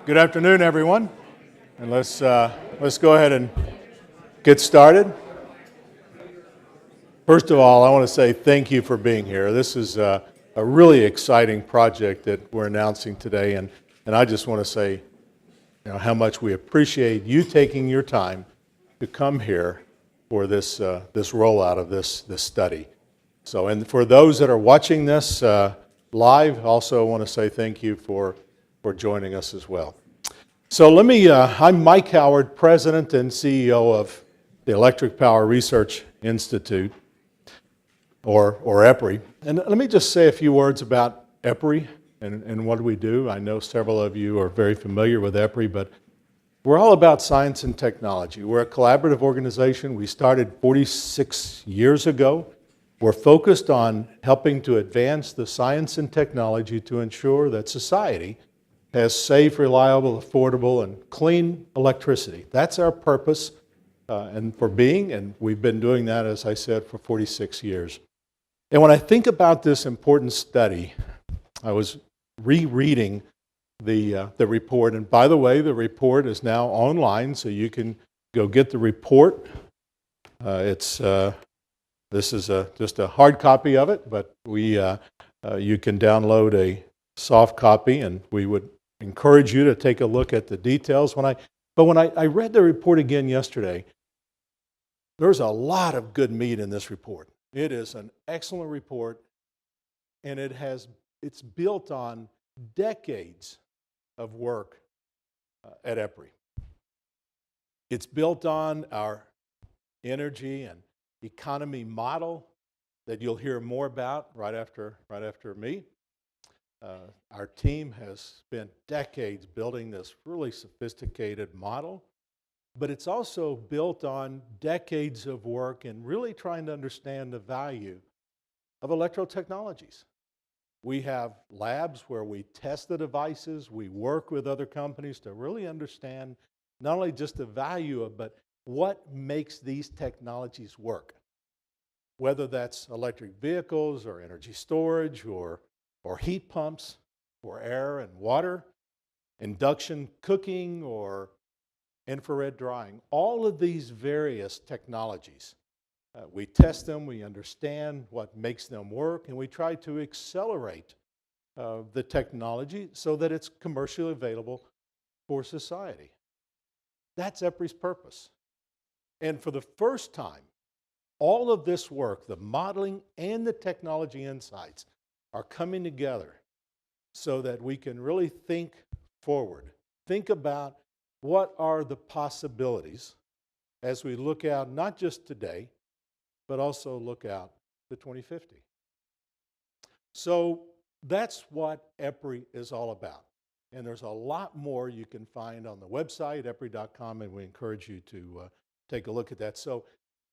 Good afternoon, everyone, and let's go ahead and get started. First of all, I want to say thank you for being here. This is a really exciting project that we're announcing today, and I just want to say, how much we appreciate you taking your time to come here for this rollout of this study. So, and for those that are watching this live, also want to say thank you for joining us as well. So I'm Mike Howard, President and CEO of the Electric Power Research Institute, or EPRI. And let me just say a few words about EPRI and what we do. I know several of you are very familiar with EPRI, but we're all about science and technology. We're a collaborative organization. We started 46 years ago. We're focused on helping to advance the science and technology to ensure that society has safe, reliable, affordable, and clean electricity. That's our purpose and we've been doing that, as I said, for 46 years. And when I think about this important study, I was rereading the report. And by the way, the report is now online, so you can go get the report. This is just a hard copy of it, but you can download a soft copy, and we would encourage you to take a look at the details. But when I read the report again yesterday, there's a lot of good meat in this report. It is an excellent report, and it's built on decades of work at EPRI. It's built on our energy and economy model that you'll hear more about right after me. Our team has spent decades building this really sophisticated model, but it's also built on decades of work and really trying to understand the value of electro-technologies. We have labs where we test the devices, we work with other companies to really understand not only just the value of, but what makes these technologies work. Whether that's electric vehicles or energy storage or heat pumps for air and water, induction cooking or infrared drying. All of these various technologies, we test them, we understand what makes them work, and we try to accelerate the technology so that it's commercially available for society. That's EPRI's purpose. And for the first time, all of this work, the modeling and the technology insights, are coming together so that we can really think forward. Think about what are the possibilities as we look out, not just today, but also look out to 2050. So that's what EPRI is all about. And there's a lot more you can find on the website, EPRI.com, and we encourage you to take a look at that. So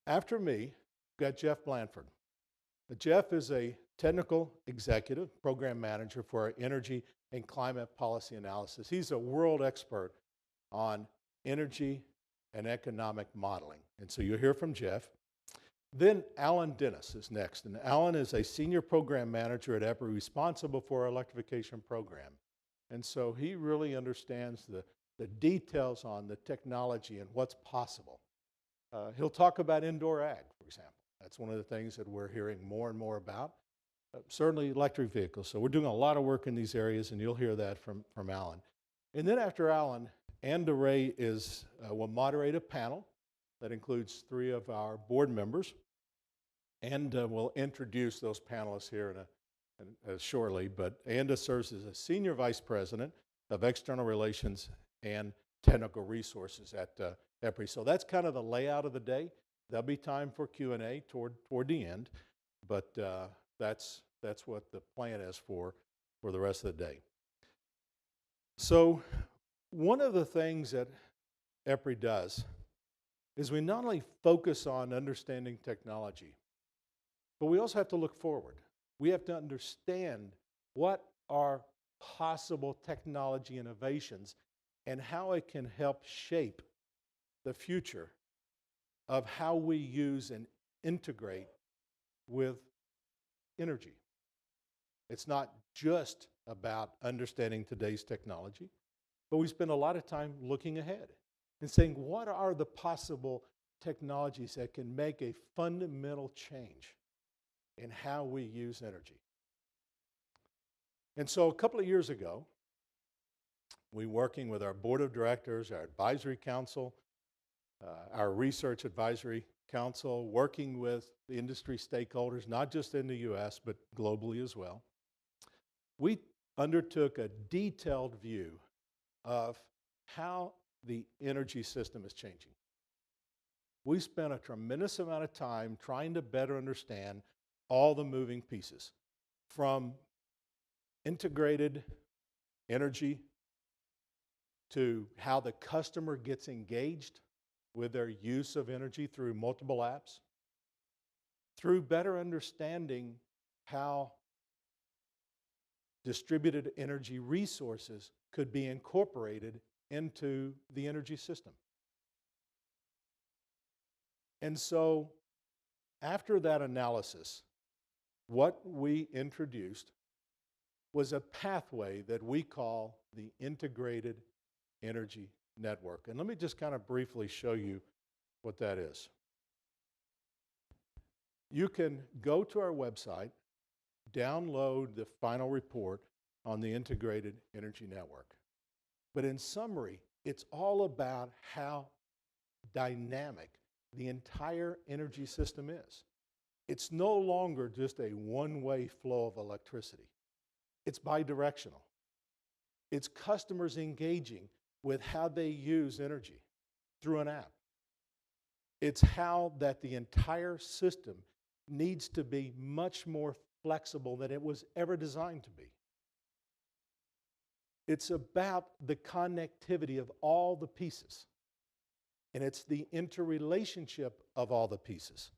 after me, we've got Jeff Blandford. Jeff is a technical executive, program manager for our energy and climate policy analysis. He's a world expert on energy and economic modeling. And so you'll hear from Jeff. Then Alan Dennis is next. And Alan is a senior program manager at EPRI responsible for our electrification program. And so he really understands the details on the technology and what's possible. He'll talk about indoor ag, for example. That's one of the things that we're hearing more and more about. Certainly electric vehicles. So we're doing a lot of work in these areas, and you'll hear that from Alan. And then after Alan, Ann DeRay will moderate a panel that includes 3 of our board members. And we'll introduce those panelists here shortly. But Anda serves as a Senior Vice President of External Relations and Technical Resources at EPRI. So that's kind of the layout of the day. There'll be time for Q&A toward the end, but that's what the plan is for the rest of the day. So one of the things that EPRI does is we not only focus on understanding technology, but we also have to look forward. We have to understand what are possible technology innovations and how it can help shape the future of how we use and integrate with energy. It's not just about understanding today's technology, but we spend a lot of time looking ahead and saying, what are the possible technologies that can make a fundamental change in how we use energy? And so a couple of years ago, we working with our board of directors, our advisory council, our research advisory council, working with the industry stakeholders, not just in the US, but globally as well. We undertook a detailed view of how the energy system is changing. We spent a tremendous amount of time trying to better understand all the moving pieces, from integrated energy to how the customer gets engaged with their use of energy through multiple apps, through better understanding how distributed energy resources could be incorporated into the energy system. And so, after that analysis, what we introduced was a pathway that we call the Integrated Energy Network. And let me just kind of briefly show you what that is. You can go to our website, download the final report on the Integrated Energy Network. But in summary, it's all about how dynamic the entire energy system is. It's no longer just a one-way flow of electricity. It's bidirectional. It's customers engaging with how they use energy through an app. It's how that the entire system needs to be much more flexible than it was ever designed to be. It's about the connectivity of all the pieces, and it's the interrelationship of all the pieces.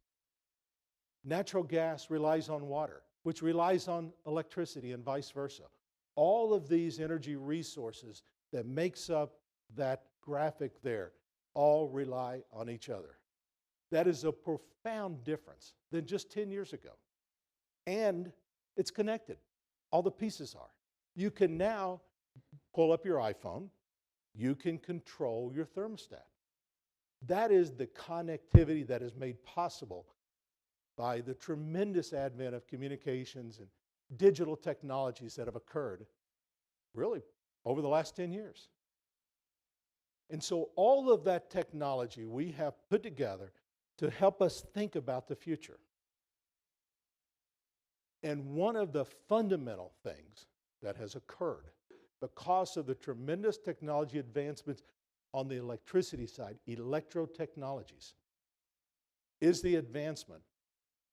Natural gas relies on water, which relies on electricity, and vice versa. All of these energy resources that makes up that graphic there all rely on each other. That is a profound difference than just 10 years ago. And it's connected. All the pieces are. You can now pull up your iPhone. You can control your thermostat. That is the connectivity that is made possible by the tremendous advent of communications and digital technologies that have occurred really over the last 10 years. And so all of that technology we have put together to help us think about the future. And one of the fundamental things that has occurred because of the tremendous technology advancements on the electricity side, electro technologies, is the advancement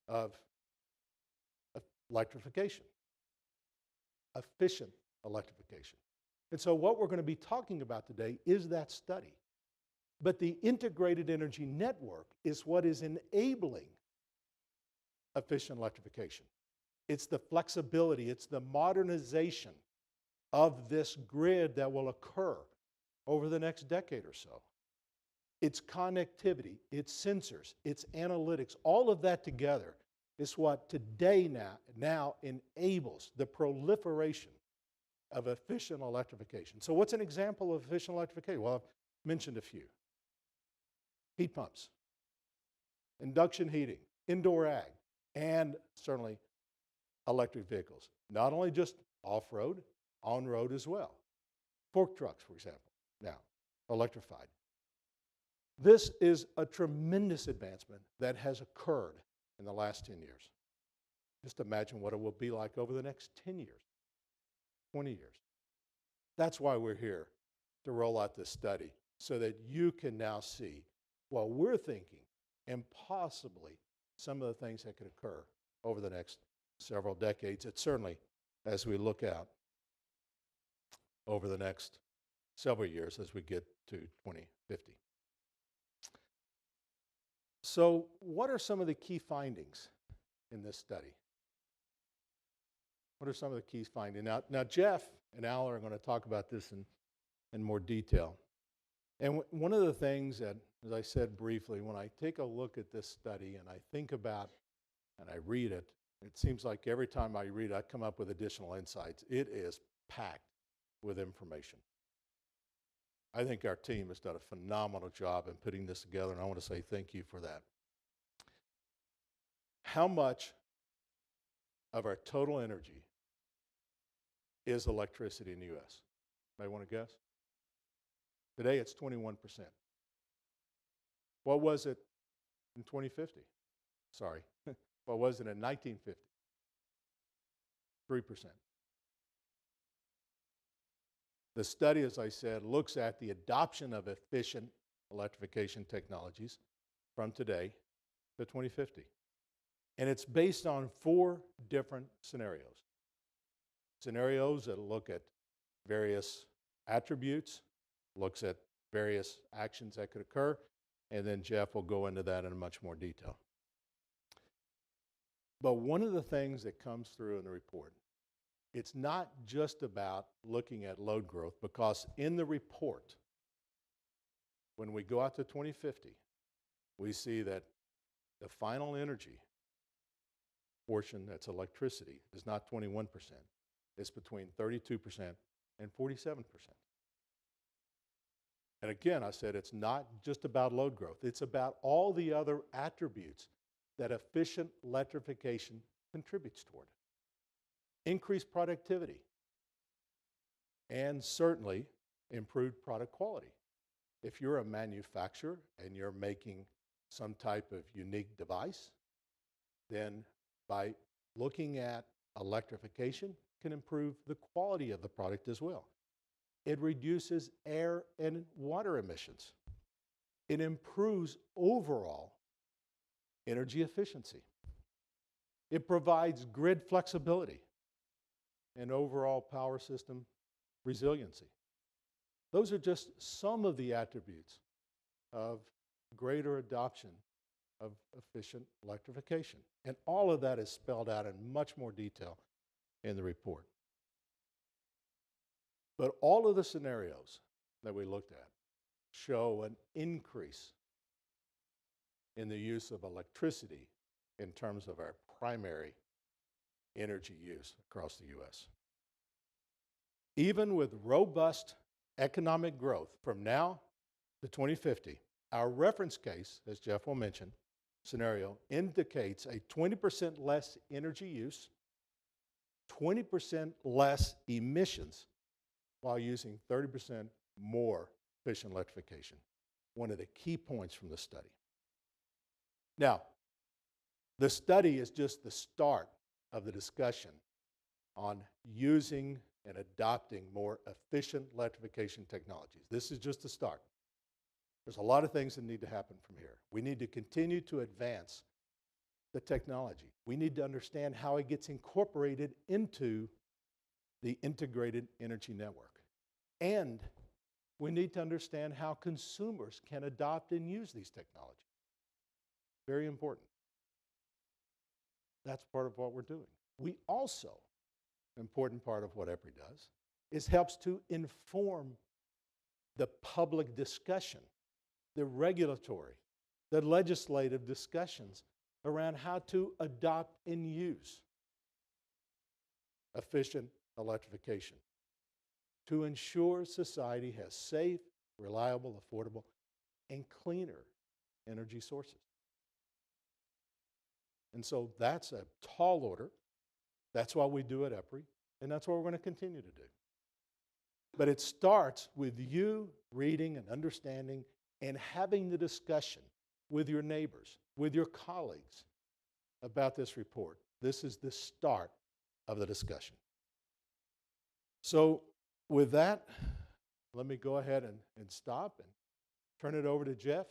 of electrification, efficient electrification. And so what we're going to be talking about today is that study. But the integrated energy network is what is enabling efficient electrification. It's the flexibility, it's the modernization of this grid that will occur over the next decade or so. It's connectivity, it's sensors, it's analytics, all of that together is what today now enables the proliferation of efficient electrification. So what's an example of efficient electrification? Well, I've mentioned a few. Heat pumps, induction heating, indoor ag, and certainly electric vehicles. Not only just off-road, on-road as well. Fork trucks, for example, now electrified. This is a tremendous advancement that has occurred in the last 10 years. Just imagine what it will be like over the next 10 years, 20 years. That's why we're here, to roll out this study so that you can now see what we're thinking and possibly some of the things that could occur over the next several decades. It's certainly as we look out over the next several years as we get to 2050. So what are some of the key findings in this study? What are some of the key findings? Now Jeff and Al are going to talk about this in more detail. And one of the things that, as I said briefly, when I take a look at this study and I think about and I read it, it seems like every time I read it, I come up with additional insights. It is packed with information. I think our team has done a phenomenal job in putting this together, and I want to say thank you for that. How much of our total energy is electricity in the U.S.? Anybody want to guess? Today it's 21%. What was it in 2050? Sorry. What was it in 1950? 3%. The study, as I said, looks at the adoption of efficient electrification technologies from today to 2050. And it's based on 4 different scenarios. Scenarios that look at various attributes, looks at various actions that could occur, and then Jeff will go into that in much more detail. But one of the things that comes through in the report, it's not just about looking at load growth, because in the report, when we go out to 2050, we see that the final energy portion, that's electricity, is not 21%. It's between 32% and 47%. And again, I said it's not just about load growth. It's about all the other attributes that efficient electrification contributes toward. Increased productivity, and certainly improved product quality. If you're a manufacturer and you're making some type of unique device, then by looking at electrification can improve the quality of the product as well. It reduces air and water emissions. It improves overall energy efficiency. It provides grid flexibility and overall power system resiliency. Those are just some of the attributes of greater adoption of efficient electrification. And all of that is spelled out in much more detail in the report. But all of the scenarios that we looked at show an increase in the use of electricity in terms of our primary energy use across the U.S. Even with robust economic growth from now to 2050, our reference case, as Jeff will mention, scenario indicates a 20% less energy use, 20% less emissions, while using 30% more efficient electrification. One of the key points from the study. Now, the study is just the start of the discussion on using and adopting more efficient electrification technologies. This is just the start. There's a lot of things that need to happen from here. We need to continue to advance the technology. We need to understand how it gets incorporated into the integrated energy network. And we need to understand how consumers can adopt and use these technologies. Very important. That's part of what we're doing. We also, an important part of what EPRI does, is helps to inform the public discussion, the regulatory, the legislative discussions around how to adopt and use efficient electrification to ensure society has safe, reliable, affordable, and cleaner energy sources. And so that's a tall order. That's what we do at EPRI, and that's what we're going to continue to do. But it starts with you reading and understanding and having the discussion with your neighbors, with your colleagues about this report. This is the start of the discussion. So with that, let me go ahead and stop and turn it over to Jeff,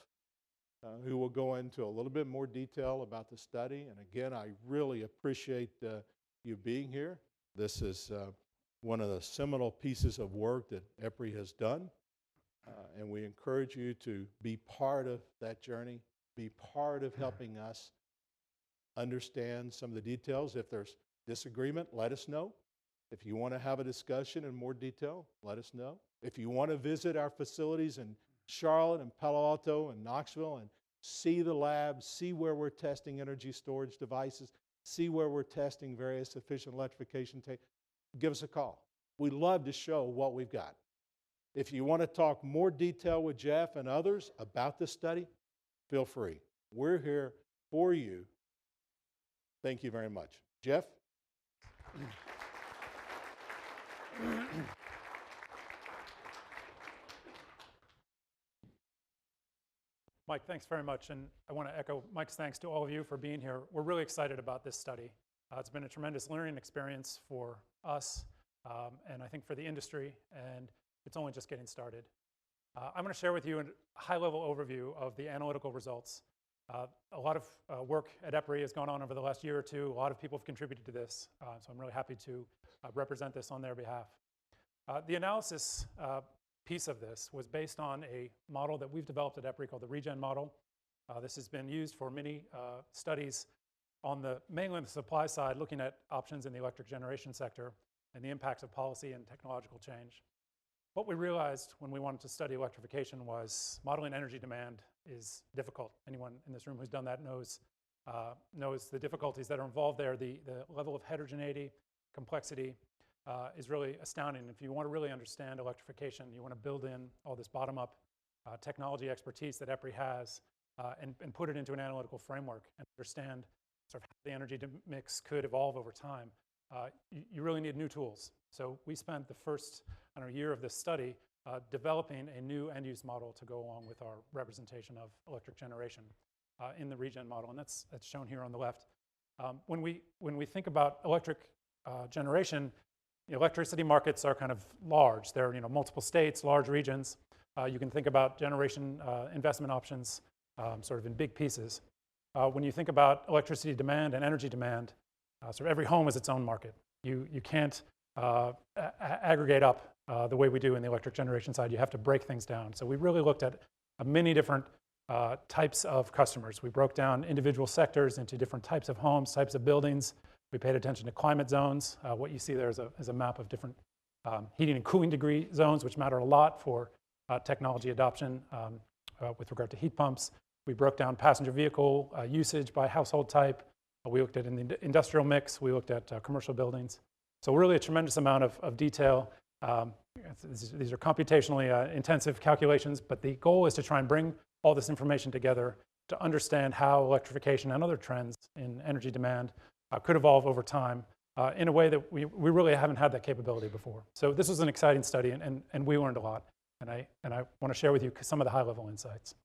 who will go into a little bit more detail about the study. And again, I really appreciate you being here. This is one of the seminal pieces of work that EPRI has done. And we encourage you to be part of that journey, be part of helping us understand some of the details. If there's disagreement, let us know. If you want to have a discussion in more detail, let us know. If you want to visit our facilities in Charlotte and Palo Alto and Knoxville and see the labs, see where we're testing energy storage devices, see where we're testing various efficient electrification, give us a call. We'd love to show what we've got. If you want to talk more detail with Jeff and others about this study, feel free. We're here for you. Thank you very much. Jeff? Mike, thanks very much, and I want to echo Mike's thanks to all of you for being here. We're really excited about this study. It's been a tremendous learning experience for us, and I think for the industry, and it's only just getting started. I'm going to share with you a high-level overview of the analytical results. A lot of work at EPRI has gone on over the last year or two. A lot of people have contributed to this, so I'm really happy to represent this on their behalf. The analysis piece of this was based on a model that we've developed at EPRI called the Regen model. This has been used for many studies on mainly on the supply side, looking at options in the electric generation sector and the impacts of policy and technological change. What we realized when we wanted to study electrification was modeling energy demand is difficult. Anyone in this room who's done that knows the difficulties that are involved there. The level of heterogeneity, complexity is really astounding. If you want to really understand electrification, you want to build in all this bottom-up technology expertise that EPRI has and put it into an analytical framework and understand sort of how the energy mix could evolve over time. You really need new tools. So we spent the first year of this study developing a new end-use model to go along with our representation of electric generation in the Regen model, and that's shown here on the left. When we think about electric generation, electricity markets are kind of large. They're multiple states, large regions. You can think about generation investment options sort of in big pieces. When you think about electricity demand and energy demand, sort of every home is its own market. You can't aggregate up the way we do in the electric generation side. You have to break things down. So we really looked at many different types of customers. We broke down individual sectors into different types of homes, types of buildings. We paid attention to climate zones. What you see there is a map of different heating and cooling degree zones, which matter a lot for technology adoption with regard to heat pumps. We broke down passenger vehicle usage by household type. We looked at in the industrial mix. We looked at commercial buildings. So really a tremendous amount of detail. These are computationally intensive calculations, but the goal is to try and bring all this information together to understand how electrification and other trends in energy demand could evolve over time in a way that we really haven't had that capability before. So this was an exciting study, and we learned a lot. And I want to share with you some of the high-level insights.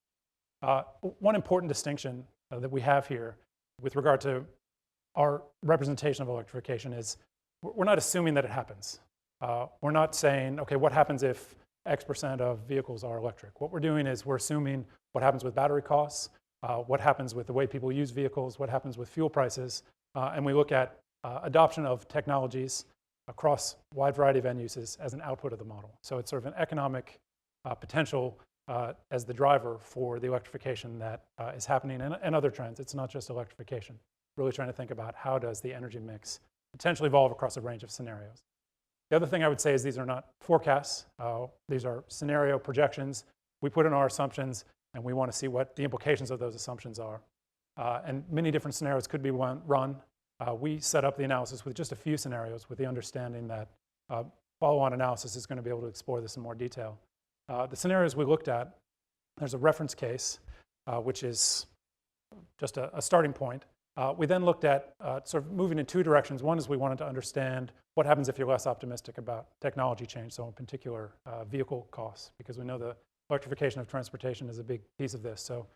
One important distinction that we have here with regard to our representation of electrification is we're not assuming that it happens. We're not saying, okay, what happens if X% of vehicles are electric? What we're doing is we're assuming what happens with battery costs, what happens with the way people use vehicles, what happens with fuel prices, and we look at adoption of technologies across a wide variety of end uses as an output of the model. So it's sort of an economic potential as the driver for the electrification that is happening and other trends. It's not just electrification. Really trying to think about how does the energy mix potentially evolve across a range of scenarios. The other thing I would say is these are not forecasts. These are scenario projections. We put in our assumptions, and we want to see what the implications of those assumptions are. And many different scenarios could be run. We set up the analysis with just a few scenarios with the understanding that follow-on analysis is going to be able to explore this in more detail. The scenarios we looked at, there's a reference case, which is just a starting point. We then looked at sort of moving in two directions. One is we wanted to understand what happens if you're less optimistic about technology change, so in particular vehicle costs, because we know the electrification of transportation is a big piece of this. So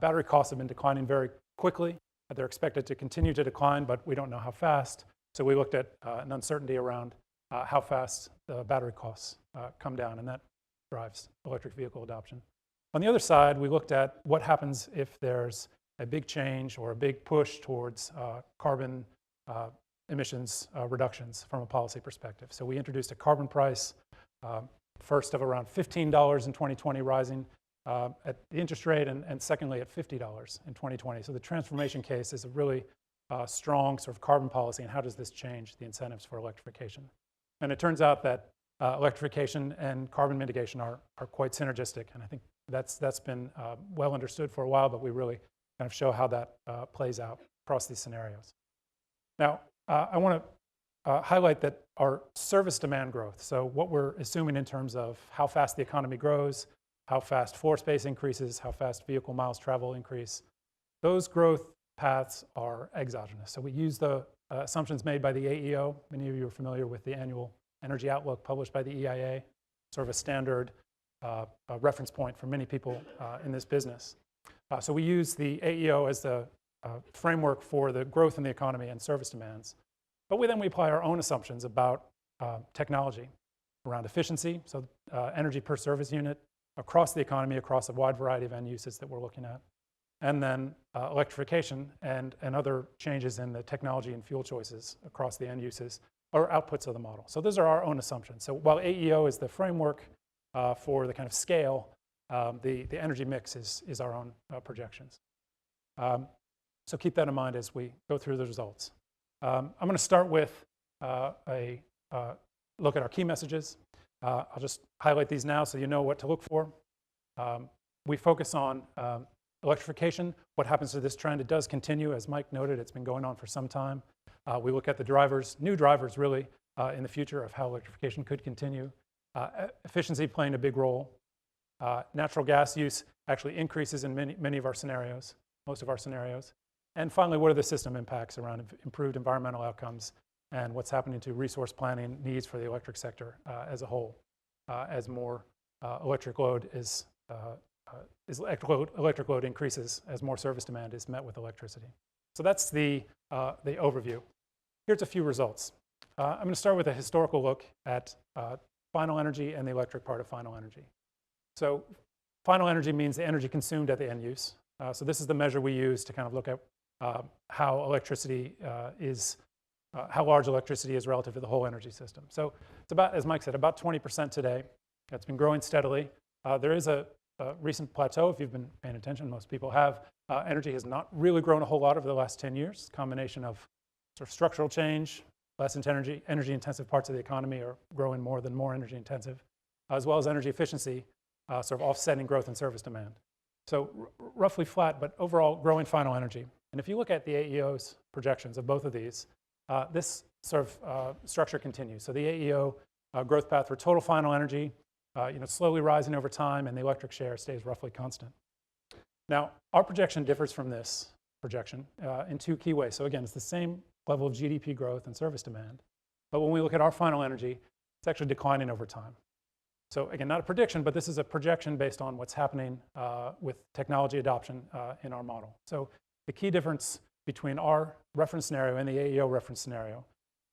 battery costs have been declining very quickly. They're expected to continue to decline, but we don't know how fast. So we looked at an uncertainty around how fast the battery costs come down, and that drives electric vehicle adoption. On the other side, we looked at what happens if there's a big change or a big push towards carbon emissions reductions from a policy perspective. So we introduced a carbon price, first of around $15 in 2020, rising at the interest rate, and secondly at $50 in 2020. So the transformation case is a really strong sort of carbon policy, and how does this change the incentives for electrification? And it turns out that electrification and carbon mitigation are quite synergistic, and I think that's been well understood for a while, but we really kind of show how that plays out across these scenarios. Now, I want to highlight that our service demand growth, so what we're assuming in terms of how fast the economy grows, how fast floor space increases, how fast vehicle miles travel increase, those growth paths are exogenous. So we use the assumptions made by the AEO. Many of you are familiar with the annual energy outlook published by the EIA, sort of a standard reference point for many people in this business. So we use the AEO as the framework for the growth in the economy and service demands. But we apply our own assumptions about technology around efficiency, so energy per service unit across the economy, across a wide variety of end uses that we're looking at. And then electrification and other changes in the technology and fuel choices across the end uses are outputs of the model. So those are our own assumptions. So while AEO is the framework for the kind of scale, the energy mix is our own projections. So keep that in mind as we go through the results. I'm going to start with a look at our key messages. I'll just highlight these now so you know what to look for. We focus on electrification. What happens to this trend? It does continue. As Mike noted, it's been going on for some time. We look at the drivers, new drivers really, in the future of how electrification could continue. Efficiency playing a big role. Natural gas use actually increases in many of our scenarios, most of our scenarios. And finally, what are the system impacts around improved environmental outcomes and what's happening to resource planning needs for the electric sector as a whole, as more electric load electric load increases, as more service demand is met with electricity. So that's the overview. Here's a few results. I'm going to start with a historical look at final energy and the electric part of final energy. So final energy means the energy consumed at the end use. So this is the measure we use to kind of look at how electricity how large electricity is relative to the whole energy system. So it's about, as Mike said, about 20% today. It's been growing steadily. There is a recent plateau, if you've been paying attention, most people have. Energy has not really grown a whole lot over the last 10 years. Combination of sort of structural change, less energy-intensive parts of the economy are growing more energy-intensive, as well as energy efficiency, sort of offsetting growth in service demand. So roughly flat, but overall growing final energy. And if you look at the AEO's projections of both of these, this sort of structure continues. So the AEO growth path for total final energy, slowly rising over time, and the electric share stays roughly constant. Now, our projection differs from this projection in two key ways. So again, it's the same level of GDP growth and service demand, but when we look at our final energy, it's actually declining over time. So again, not a prediction, but this is a projection based on what's happening with technology adoption in our model. So the key difference between our reference scenario and the AEO reference scenario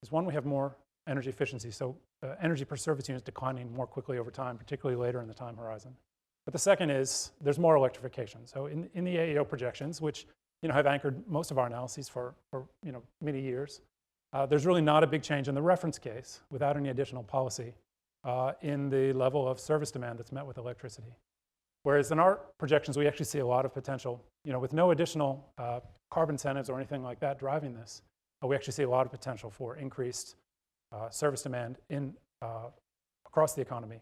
is, one, we have more energy efficiency. So energy per service unit is declining more quickly over time, particularly later in the time horizon. But the second is there's more electrification. So in the AEO projections, which have anchored most of our analyses for many years, there's really not a big change in the reference case without any additional policy in the level of service demand that's met with electricity. Whereas in our projections, we actually see a lot of potential, with no additional carbon incentives or anything like that driving this. We actually see a lot of potential for increased service demand across the economy,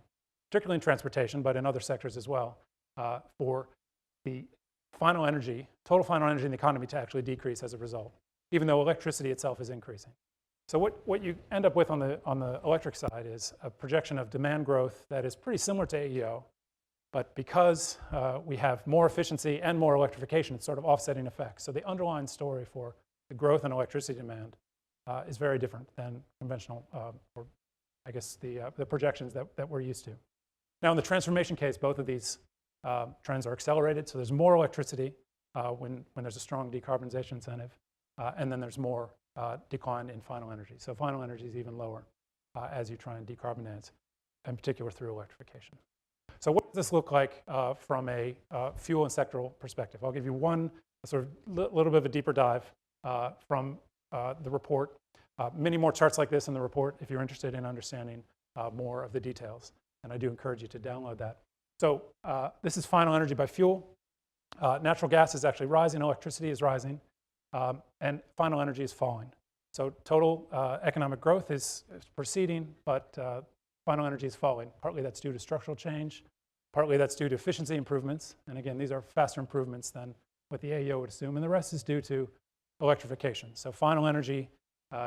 particularly in transportation, but in other sectors as well, for the total final energy in the economy to actually decrease as a result, even though electricity itself is increasing. So what you end up with on the electric side is a projection of demand growth that is pretty similar to AEO, but because we have more efficiency and more electrification, it's sort of offsetting effects. So the underlying story for the growth in electricity demand is very different than conventional, or I guess the projections that we're used to. Now in the transformation case, both of these trends are accelerated. So there's more electricity when there's a strong decarbonization incentive, and then there's more decline in final energy. So final energy is even lower as you try and decarbonize, in particular through electrification. So what does this look like from a fuel and sectoral perspective? I'll give you one sort of little bit of a deeper dive from the report. Many more charts like this in the report if you're interested in understanding more of the details. And I do encourage you to download that. So this is final energy by fuel. Natural gas is actually rising, electricity is rising, and final energy is falling. So total economic growth is proceeding, but final energy is falling. Partly that's due to structural change, partly that's due to efficiency improvements. And again, these are faster improvements than what the AEO would assume, and the rest is due to electrification. So final energy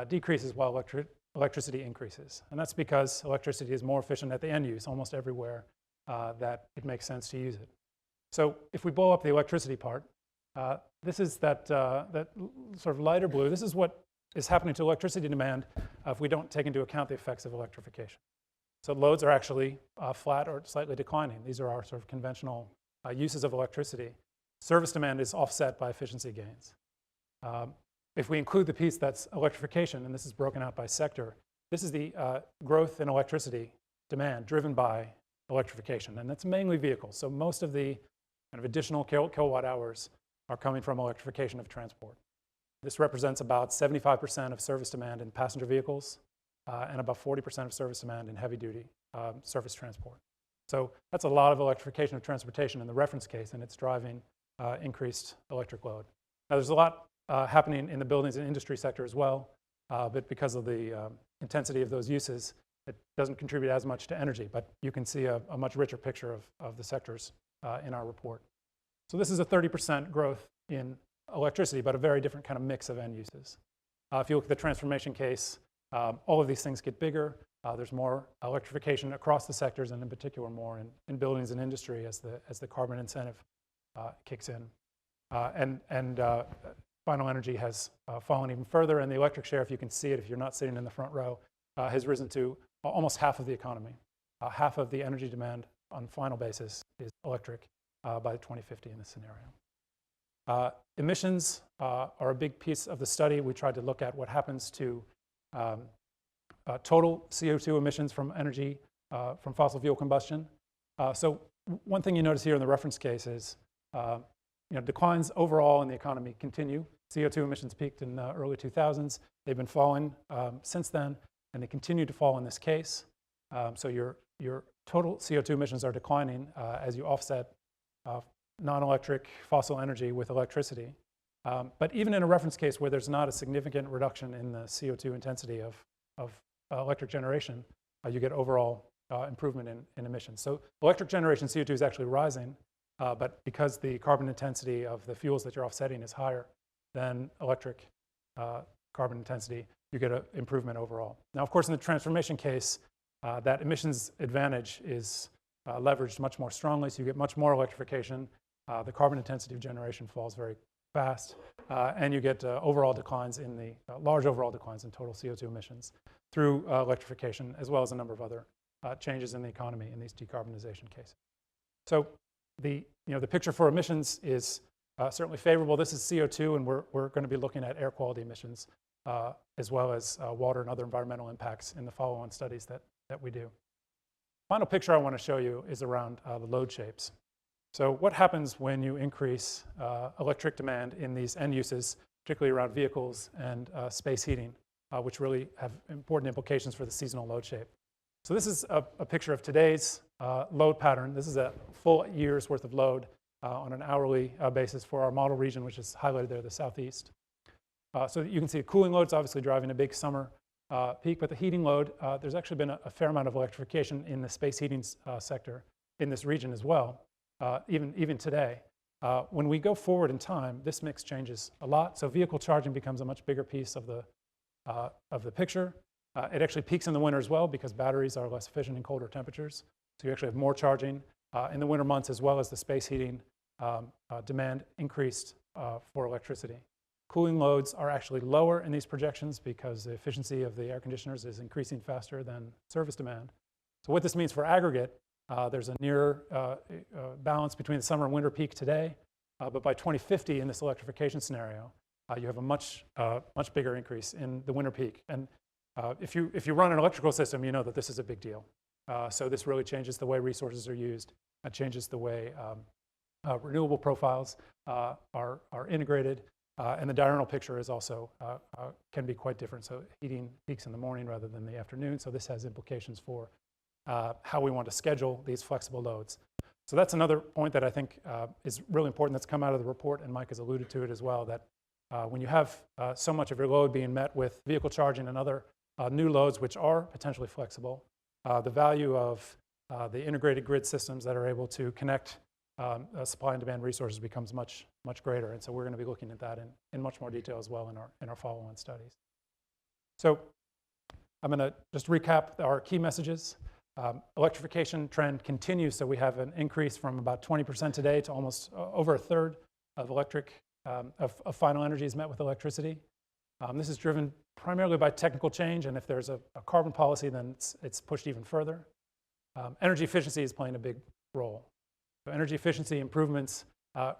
decreases while electricity increases. And that's because electricity is more efficient at the end use almost everywhere that it makes sense to use it. So if we blow up the electricity part, this is that sort of lighter blue. This is what is happening to electricity demand if we don't take into account the effects of electrification. So loads are actually flat or slightly declining. These are our sort of conventional uses of electricity. Service demand is offset by efficiency gains. If we include the piece that's electrification, and this is broken out by sector, this is the growth in electricity demand driven by electrification, and that's mainly vehicles. So most of the kind of additional kilowatt hours are coming from electrification of transport. This represents about 75% of service demand in passenger vehicles and about 40% of service demand in heavy-duty surface transport. So that's a lot of electrification of transportation in the reference case, and it's driving increased electric load. Now, there's a lot happening in the buildings and industry sector as well, but because of the intensity of those uses, it doesn't contribute as much to energy, but you can see a much richer picture of the sectors in our report. So this is a 30% growth in electricity, but a very different kind of mix of end uses. If you look at the transformation case, all of these things get bigger. There's more electrification across the sectors, and in particular more in buildings and industry as the carbon incentive kicks in. Final energy has fallen even further, and the electric share, if you can see it, if you're not sitting in the front row, has risen to almost half of the economy. Half of the energy demand on final basis is electric by 2050 in this scenario. Emissions are a big piece of the study. We tried to look at what happens to total CO2 emissions from energy from fossil fuel combustion. So one thing you notice here in the reference case is declines overall in the economy continue. CO2 emissions peaked in the early 2000s. They've been falling since then, and they continue to fall in this case. So your total CO2 emissions are declining as you offset non-electric fossil energy with electricity. But even in a reference case where there's not a significant reduction in the CO2 intensity of electric generation, you get overall improvement in emissions. So electric generation CO2 is actually rising, but because the carbon intensity of the fuels that you're offsetting is higher than electric carbon intensity, you get an improvement overall. Now, of course, in the transformation case, that emissions advantage is leveraged much more strongly, so you get much more electrification. The carbon intensity of generation falls very fast, and you get overall declines in the large overall declines in total CO2 emissions through electrification, as well as a number of other changes in the economy in these decarbonization cases. So the picture for emissions is certainly favorable. This is CO2, and we're going to be looking at air quality emissions as well as water and other environmental impacts in the follow-on studies that we do. Final picture I want to show you is around the load shapes. So what happens when you increase electric demand in these end uses, particularly around vehicles and space heating, which really have important implications for the seasonal load shape. So this is a picture of today's load pattern. This is a full year's worth of load on an hourly basis for our model region, which is highlighted there, the southeast. So you can see the cooling load's obviously driving a big summer peak, but the heating load, there's actually been a fair amount of electrification in the space heating sector in this region as well, even today. When we go forward in time, this mix changes a lot. So vehicle charging becomes a much bigger piece of the picture. It actually peaks in the winter as well because batteries are less efficient in colder temperatures. So you actually have more charging in the winter months, as well as the space heating demand increased for electricity. Cooling loads are actually lower in these projections because the efficiency of the air conditioners is increasing faster than service demand. So what this means for aggregate, there's a near balance between the summer and winter peak today, but by 2050 in this electrification scenario, you have a much bigger increase in the winter peak. And if you run an electrical system, you know that this is a big deal. So this really changes the way resources are used. It changes the way renewable profiles are integrated. And the diurnal picture is also can be quite different. So heating peaks in the morning rather than the afternoon. So this has implications for how we want to schedule these flexible loads. So that's another point that I think is really important that's come out of the report, and Mike has alluded to it as well, that when you have so much of your load being met with vehicle charging and other new loads which are potentially flexible, the value of the integrated grid systems that are able to connect supply and demand resources becomes much greater. And so we're going to be looking at that in much more detail as well in our follow-on studies. So I'm going to just recap our key messages. Electrification trend continues, so we have an increase from about 20% today to almost over a third of of final energy is met with electricity. This is driven primarily by technical change, and if there's a carbon policy, then it's pushed even further. Energy efficiency is playing a big role. So energy efficiency improvements,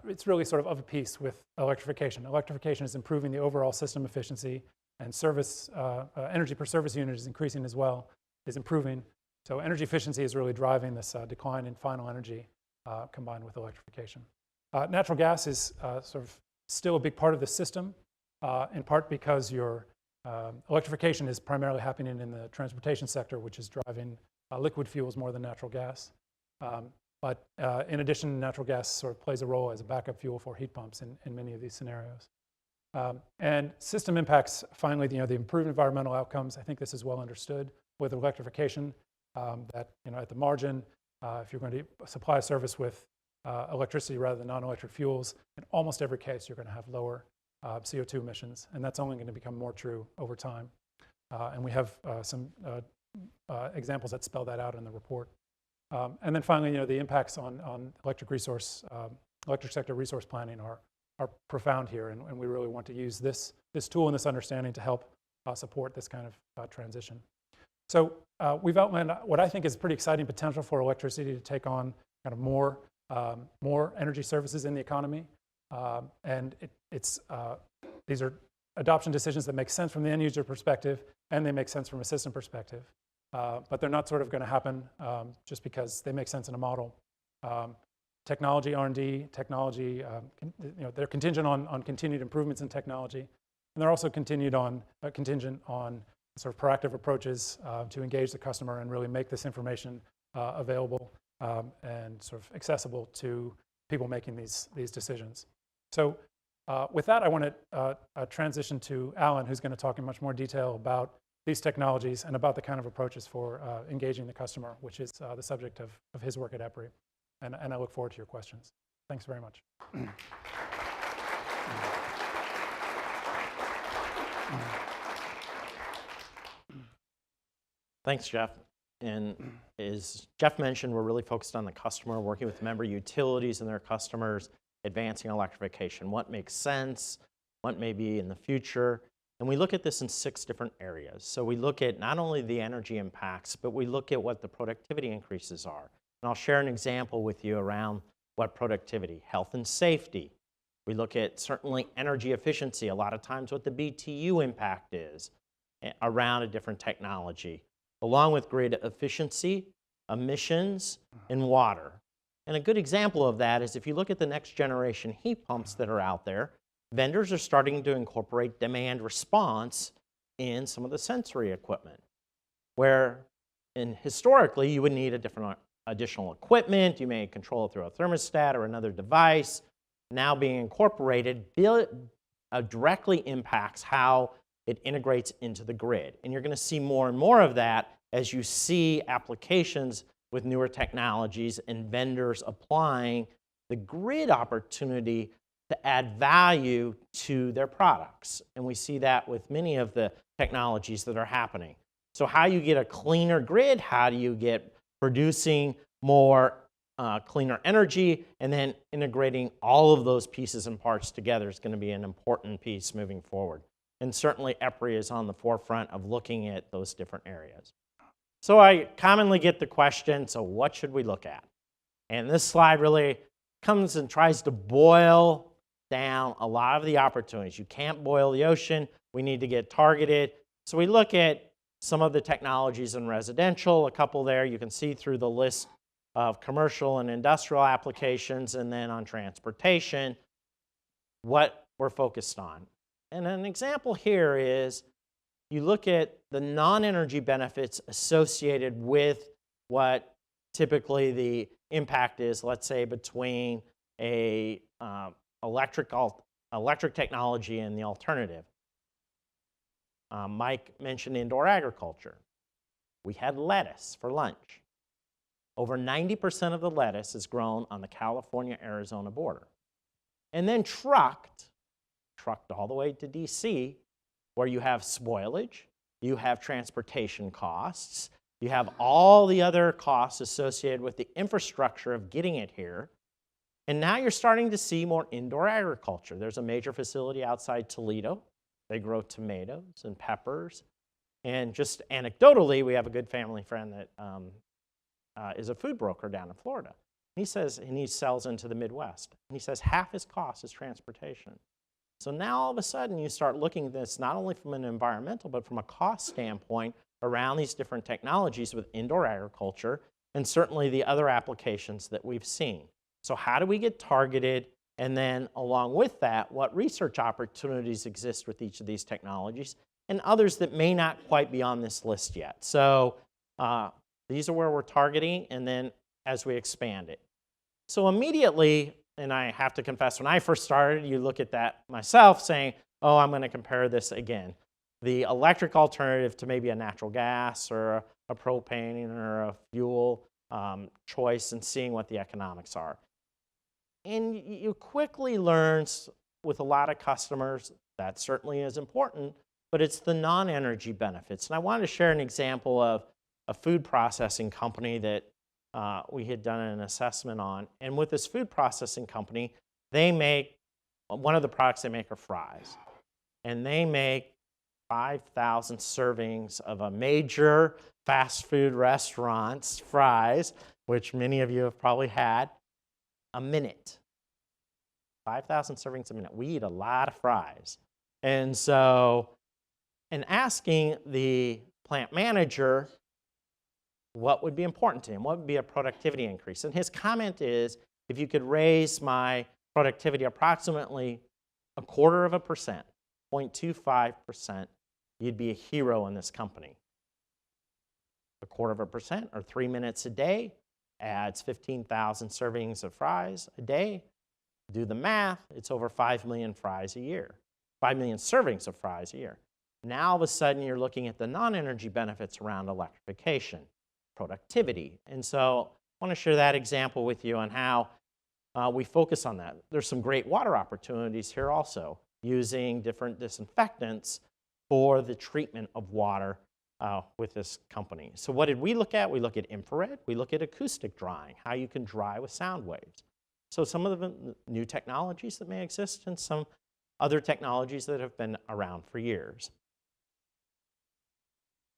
it's really sort of a piece with electrification. Electrification is improving the overall system efficiency, and energy per service unit is increasing as well, is improving. So energy efficiency is really driving this decline in final energy combined with electrification. Natural gas is sort of still a big part of the system, in part because your electrification is primarily happening in the transportation sector, which is driving liquid fuels more than natural gas. But in addition, natural gas sort of plays a role as a backup fuel for heat pumps in many of these scenarios. And system impacts, finally, the improved environmental outcomes. I think this is well understood with electrification, that at the margin, if you're going to supply a service with electricity rather than non-electric fuels, in almost every case, you're going to have lower CO2 emissions, and that's only going to become more true over time. And we have some examples that spell that out in the report. And then finally, the impacts on electric sector resource planning are profound here, and we really want to use this tool and this understanding to help support this kind of transition. So we've outlined what I think is pretty exciting potential for electricity to take on kind of more energy services in the economy, and these are adoption decisions that make sense from the end user perspective, and they make sense from a system perspective. But they're not sort of going to happen just because they make sense in a model. Technology, R&D, technology, they're contingent on continued improvements in technology, and they're also contingent on sort of proactive approaches to engage the customer and really make this information available and sort of accessible to people making these decisions. So with that, I want to transition to Alan, who's going to talk in much more detail about these technologies and about the kind of approaches for engaging the customer, which is the subject of his work at EPRI. And I look forward to your questions. Thanks very much. Thanks, Jeff. And as Jeff mentioned, we're really focused on the customer, working with member utilities and their customers, advancing electrification. What makes sense? What may be in the future? And we look at this in 6 different areas. So we look at not only the energy impacts, but we look at what the productivity increases are. And I'll share an example with you around what productivity, health and safety. We look at certainly energy efficiency, a lot of times what the BTU impact is around a different technology, along with grid efficiency, emissions, and water. And a good example of that is if you look at the next generation heat pumps that are out there, vendors are starting to incorporate demand response in some of the sensory equipment, where historically you would need additional equipment. You may control it through a thermostat or another device. Now being incorporated directly impacts how it integrates into the grid. And you're going to see more and more of that as you see applications with newer technologies and vendors applying the grid opportunity to add value to their products. And we see that with many of the technologies that are happening. So how you get a cleaner grid, how do you get producing more cleaner energy, and then integrating all of those pieces and parts together is going to be an important piece moving forward. And certainly EPRI is on the forefront of looking at those different areas. So I commonly get the question, so what should we look at? And this slide really comes and tries to boil down a lot of the opportunities. You can't boil the ocean. We need to get targeted. So we look at some of the technologies in residential, a couple there. You can see through the list of commercial and industrial applications, and then on transportation, what we're focused on. And an example here is you look at the non-energy benefits associated with what typically the impact is, let's say, between a electric technology and the alternative. Mike mentioned indoor agriculture. We had lettuce for lunch. Over 90% of the lettuce is grown on the California-Arizona border. And then trucked all the way to DC, where you have spoilage, you have transportation costs, you have all the other costs associated with the infrastructure of getting it here. And now you're starting to see more indoor agriculture. There's a major facility outside Toledo. They grow tomatoes and peppers. And just anecdotally, we have a good family friend that is a food broker down in Florida. He says, and he sells into the Midwest. And he says half his cost is transportation. So now all of a sudden you start looking at this not only from an environmental, but from a cost standpoint around these different technologies with indoor agriculture and certainly the other applications that we've seen. So how do we get targeted? And then along with that, what research opportunities exist with each of these technologies and others that may not quite be on this list yet. So these are where we're targeting and then as we expand it. So immediately, and I have to confess, when I first started, you look at that myself saying, oh, I'm going to compare this again. The electric alternative to maybe a natural gas or a propane or a fuel choice and seeing what the economics are. And you quickly learn with a lot of customers that certainly is important, but it's the non-energy benefits. And I wanted to share an example of a food processing company that we had done an assessment on. And with this food processing company, they make, one of the products they make are fries. And they make 5,000 servings of a major fast food restaurant's fries, which many of you have probably had, a minute. 5,000 servings a minute. We eat a lot of fries. And so, in asking the plant manager what would be important to him, what would be a productivity increase, and his comment is, if you could raise my productivity approximately 0.25%, 0.25%, you'd be a hero in this company. 0.25% or 3 minutes a day adds 15,000 servings of fries a day. Do the math, it's over 5 million fries a year, 5 million servings of fries a year. Now all of a sudden you're looking at the non-energy benefits around electrification, productivity. And so I want to share that example with you on how we focus on that. There's some great water opportunities here also, using different disinfectants for the treatment of water with this company. So what did we look at? We look at infrared, we look at acoustic drying, how you can dry with sound waves. So some of the new technologies that may exist and some other technologies that have been around for years.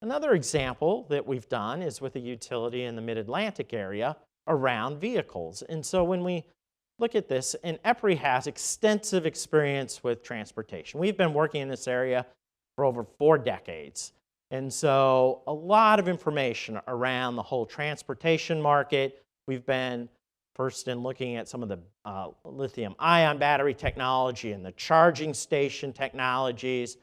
Another example that we've done is with a utility in the Mid-Atlantic area around vehicles. And so when we look at this, and EPRI has extensive experience with transportation. We've been working in this area for over 4 decades. And so a lot of information around the whole transportation market. We've been first in looking at some of the lithium-ion battery technology and the charging station technologies,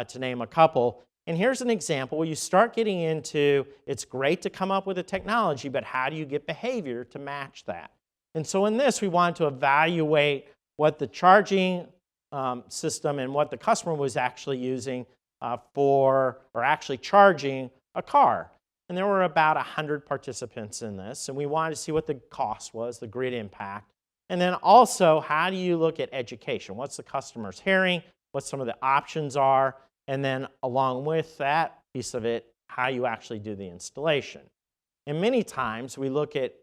to name a couple. And here's an example where you start getting into, it's great to come up with a technology, but how do you get behavior to match that? And so in this, we wanted to evaluate what the charging system and what the customer was actually using or actually charging a car. And there were about 100 participants in this, and we wanted to see what the cost was, the grid impact. And then also, how do you look at education? What's the customer's hearing? What some of the options are? And then along with that piece of it, how you actually do the installation. And many times we look at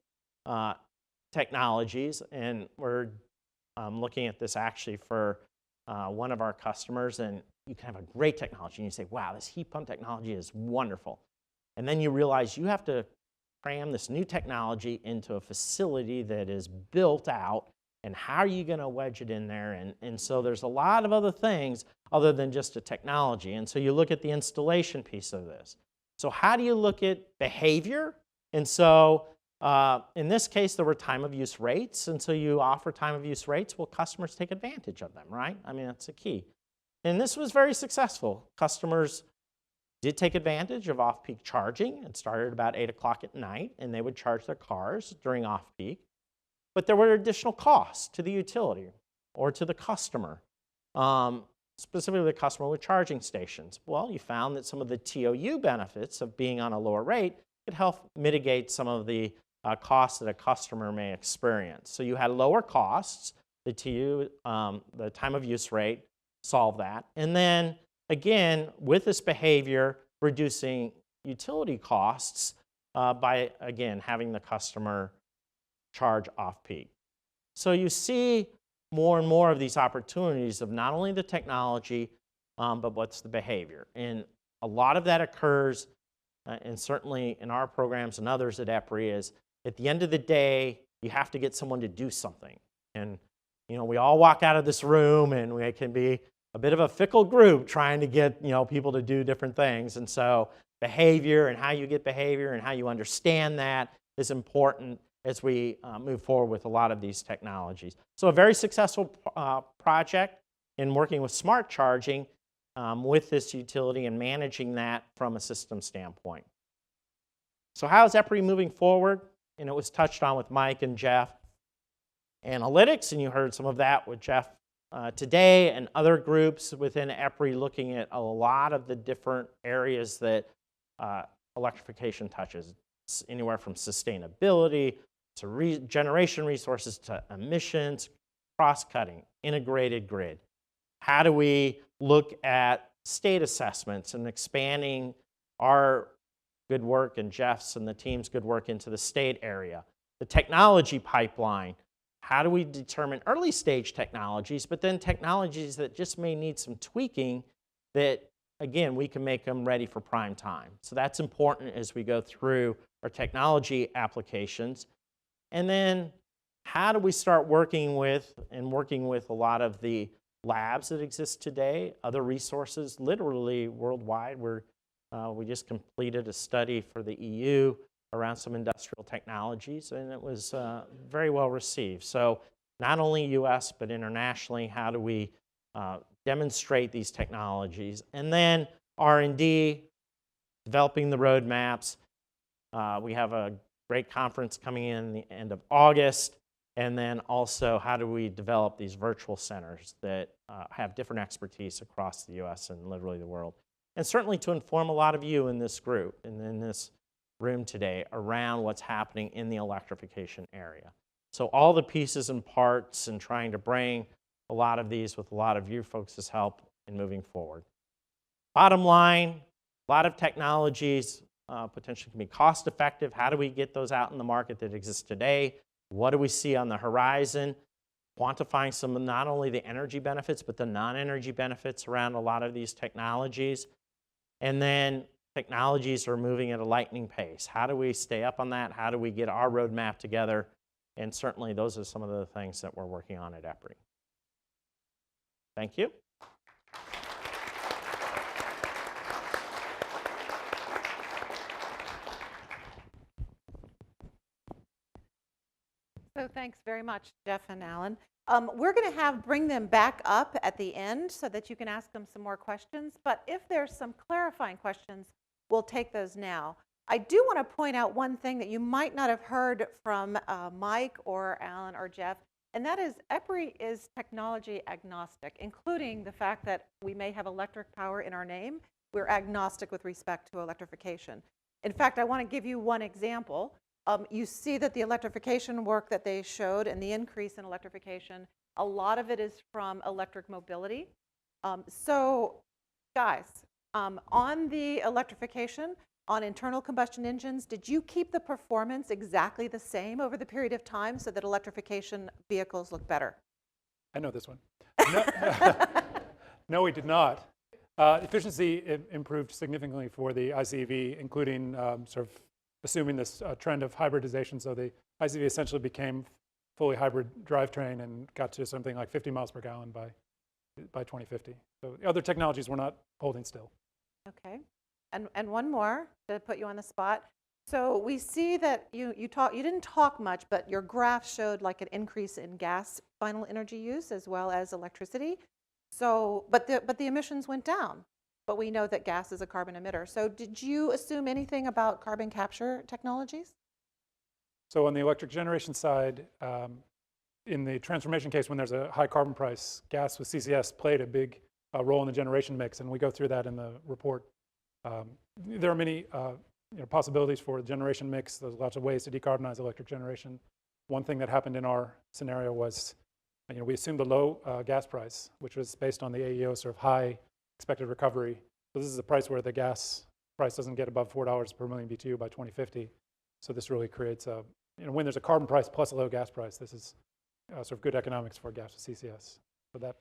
technologies, and we're looking at this actually for one of our customers, and you can have a great technology, and you say, wow, this heat pump technology is wonderful. And then you realize you have to cram this new technology into a facility that is built out, and how are you going to wedge it in there? And so there's a lot of other things other than just a technology. And so you look at the installation piece of this. So how do you look at behavior? And so in this case, there were time of use rates. And so you offer time of use rates. Well, customers take advantage of them, right? I mean, that's the key. And this was very successful. Customers did take advantage of off-peak charging. It started about 8 o'clock at night, and they would charge their cars during off-peak. But there were additional costs to the utility or to the customer, specifically the customer with charging stations. Well, you found that some of the TOU benefits of being on a lower rate could help mitigate some of the costs that a customer may experience. So you had lower costs, the TU, the time of use rate, solved that. And then, again, with this behavior, reducing utility costs by, again, having the customer charge off-peak. So you see more and more of these opportunities of not only the technology, but what's the behavior. And a lot of that occurs, and certainly in our programs and others at EPRI, is at the end of the day, you have to get someone to do something. And we all walk out of this room, and we can be a bit of a fickle group trying to get people to do different things. And so behavior and how you get behavior and how you understand that is important as we move forward with a lot of these technologies. So a very successful project in working with smart charging with this utility and managing that from a system standpoint. So how is EPRI moving forward? And it was touched on with Mike and Jeff. Analytics, and you heard some of that with Jeff today, and other groups within EPRI looking at a lot of the different areas that electrification touches. It's anywhere from sustainability to generation resources to emissions, cross-cutting, integrated grid. How do we look at state assessments and expanding our good work and Jeff's and the team's good work into the state area? The technology pipeline. How do we determine early stage technologies, but then technologies that just may need some tweaking that, again, we can make them ready for prime time. So that's important as we go through our technology applications. And then how do we start working with a lot of the labs that exist today, other resources, literally worldwide. We just completed a study for the EU around some industrial technologies, and it was very well received. So not only US, but internationally, how do we demonstrate these technologies? And then R&D, developing the roadmaps. We have a great conference coming in the end of August. And then also, how do we develop these virtual centers that have different expertise across the US and literally the world? And certainly to inform a lot of you in this group and in this room today around what's happening in the electrification area. So all the pieces and parts and trying to bring a lot of these with a lot of you folks' help in moving forward. Bottom line, a lot of technologies potentially can be cost effective. How do we get those out in the market that exist today? What do we see on the horizon? Quantifying some of not only the energy benefits, but the non-energy benefits around a lot of these technologies. And then technologies are moving at a lightning pace. How do we stay up on that? How do we get our roadmap together? And certainly those are some of the things that we're working on at EPRI. Thank you. So thanks very much, Jeff and Alan. We're going to bring them back up at the end so that you can ask them some more questions. But if there's some clarifying questions, we'll take those now. I do want to point out one thing that you might not have heard from Mike or Alan or Jeff, and that is EPRI is technology agnostic, including the fact that we may have electric power in our name. We're agnostic with respect to electrification. In fact, I want to give you one example. You see that the electrification work that they showed and the increase in electrification, a lot of it is from electric mobility. So guys, on the electrification, on internal combustion engines, did you keep the performance exactly the same over the period of time so that electrification vehicles look better? I know this one. No, no, we did not. Efficiency improved significantly for the ICV, including sort of assuming this trend of hybridization. So the ICV essentially became fully hybrid drivetrain and got to something like 50 miles per gallon by 2050. So the other technologies were not holding still. Okay, and one more to put you on the spot. So we see that you didn't talk much, but your graph showed like an increase in gas final energy use as well as electricity. So, but the emissions went down. But we know that gas is a carbon emitter. So did you assume anything about carbon capture technologies? So on the electric generation side, in the transformation case, when there's a high carbon price, gas with CCS played a big role in the generation mix, and we go through that in the report. There are many possibilities for the generation mix. There's lots of ways to decarbonize electric generation. One thing that happened in our scenario was, we assumed a low gas price, which was based on the AEO sort of high expected recovery. So this is a price where the gas price doesn't get above $4 per million BTU by 2050. So this really creates a, when there's a carbon price plus a low gas price, this is sort of good economics for gas with CCS. So that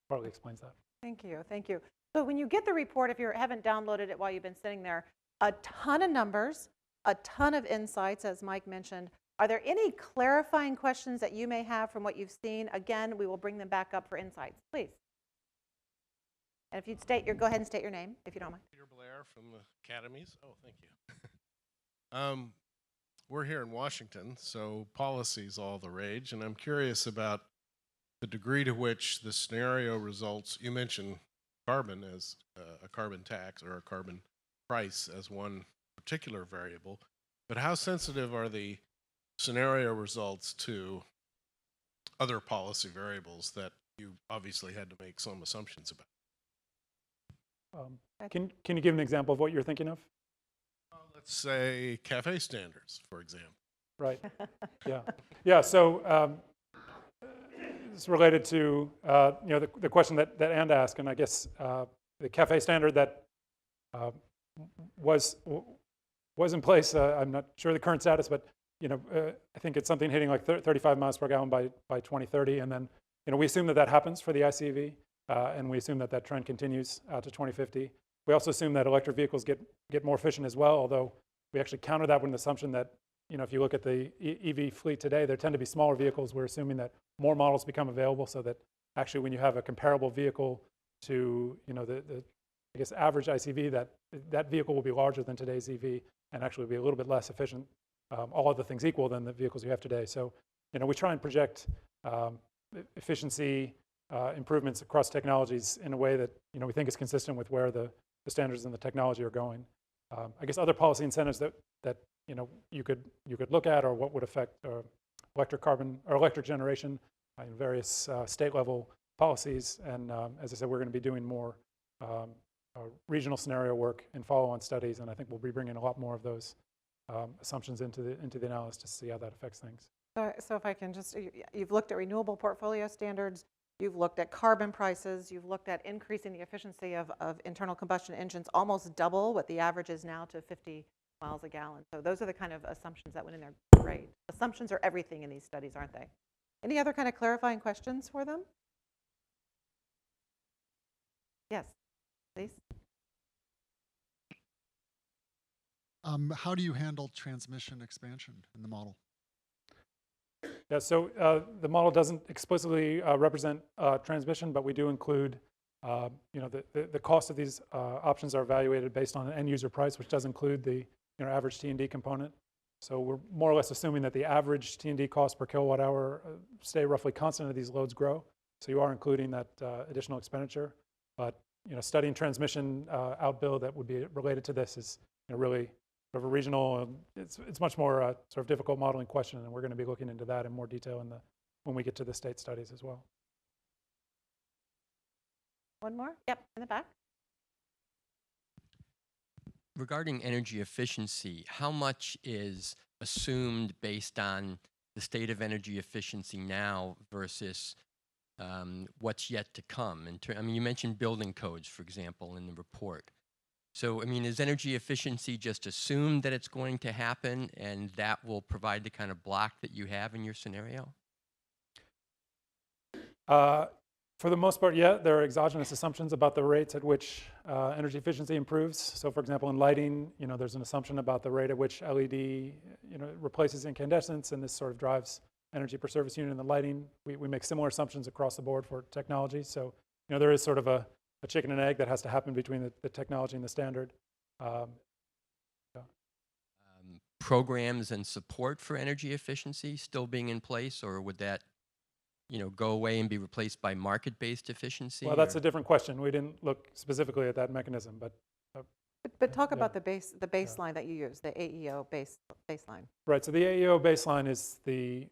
partly explains that. Thank you, thank you. So when you get the report, if you haven't downloaded it while you've been sitting there, a ton of numbers, a ton of insights, as Mike mentioned. Are there any clarifying questions that you may have from what you've seen? Again, we will bring them back up for insights, please. And if you'd go ahead and state your name, if you don't mind. Peter Blair from the Academies. Oh, thank you. We're here in Washington, so policy's all the rage, and I'm curious about the degree to which the scenario results. You mentioned carbon as a carbon tax or a carbon price as one particular variable, but how sensitive are the scenario results to other policy variables that you obviously had to make some assumptions about? Can you give an example of what you're thinking of? Let's say cafe standards, for example. Right. Yeah. Yeah. So it's related to the question that Ann asked, and I guess the cafe standard that was in place. I'm not sure the current status, but I think it's something hitting like 35 miles per gallon by 2030, and then we assume that happens for the ICV, and we assume that trend continues out to 2050. We also assume that electric vehicles get more efficient as well, although we actually counter that with an assumption that if you look at the EV fleet today, there tend to be smaller vehicles. We're assuming that more models become available, so that actually when you have a comparable vehicle to the I guess average ICV, that vehicle will be larger than today's EV and actually be a little bit less efficient, all other things equal, than the vehicles you have today. So we try and project efficiency improvements across technologies in a way that we think is consistent with where the standards and the technology are going. I guess other policy incentives that you could look at, or what would affect electric generation in various state level policies. And as I said, we're going to be doing more regional scenario work and follow-on studies, and I think we'll be bringing a lot more of those assumptions into the analysis to see how that affects things. So if I can just, you've looked at renewable portfolio standards, you've looked at carbon prices, you've looked at increasing the efficiency of internal combustion engines, almost double what the average is now to 50 miles a gallon. So those are the kind of assumptions that went in there. Great. Assumptions are everything in these studies, aren't they? Any other kind of clarifying questions for them? Yes, please. How do you handle transmission expansion in the model? Yeah, so the model doesn't explicitly represent transmission, but we do include, the cost of these options are evaluated based on an end user price, which does include the average T&D component. So we're more or less assuming that the average T&D cost per kilowatt hour stay roughly constant as these loads grow. So you are including that additional expenditure, but studying transmission outbill that would be related to this is really sort of a regional. It's much more sort of difficult modeling question, and we're going to be looking into that in more detail when we get to the state studies as well. One more? Yep, in the back. Regarding energy efficiency, how much is assumed based on the state of energy efficiency now versus what's yet to come? I mean, you mentioned building codes, for example, in the report. So, I mean, is energy efficiency just assumed that it's going to happen, and that will provide the kind of block that you have in your scenario? For the most part, yeah, there are exogenous assumptions about the rates at which energy efficiency improves. So, for example, in lighting, there's an assumption about the rate at which LED, replaces incandescents, and this sort of drives energy per service unit in the lighting. We make similar assumptions across the board for technology. So, there is sort of a chicken and egg that has to happen between the technology and the standard. Programs and support for energy efficiency still being in place, or would that go away and be replaced by market-based efficiency? Well, that's a different question. We didn't look specifically at that mechanism, but talk about the baseline that you use, the AEO baseline. Right. So the AEO baseline is the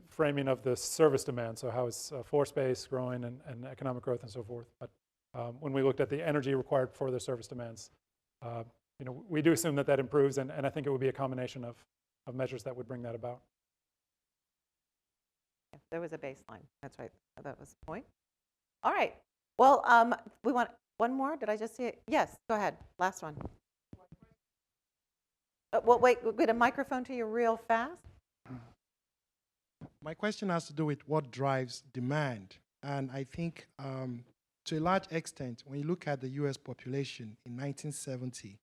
framing of the service demand. So how is floor space growing and economic growth and so forth. But when we looked at the energy required for the service demands, we do assume that improves, and I think it would be a combination of measures that would bring that about. Yeah, there was a baseline. That's right. That was the point. All right. Well, one more? Did I just see it? Yes, go ahead. Last one. Well, wait, we'll get a microphone to you real fast. My question has to do with what drives demand. And I think to a large extent, when you look at the US population in 1970,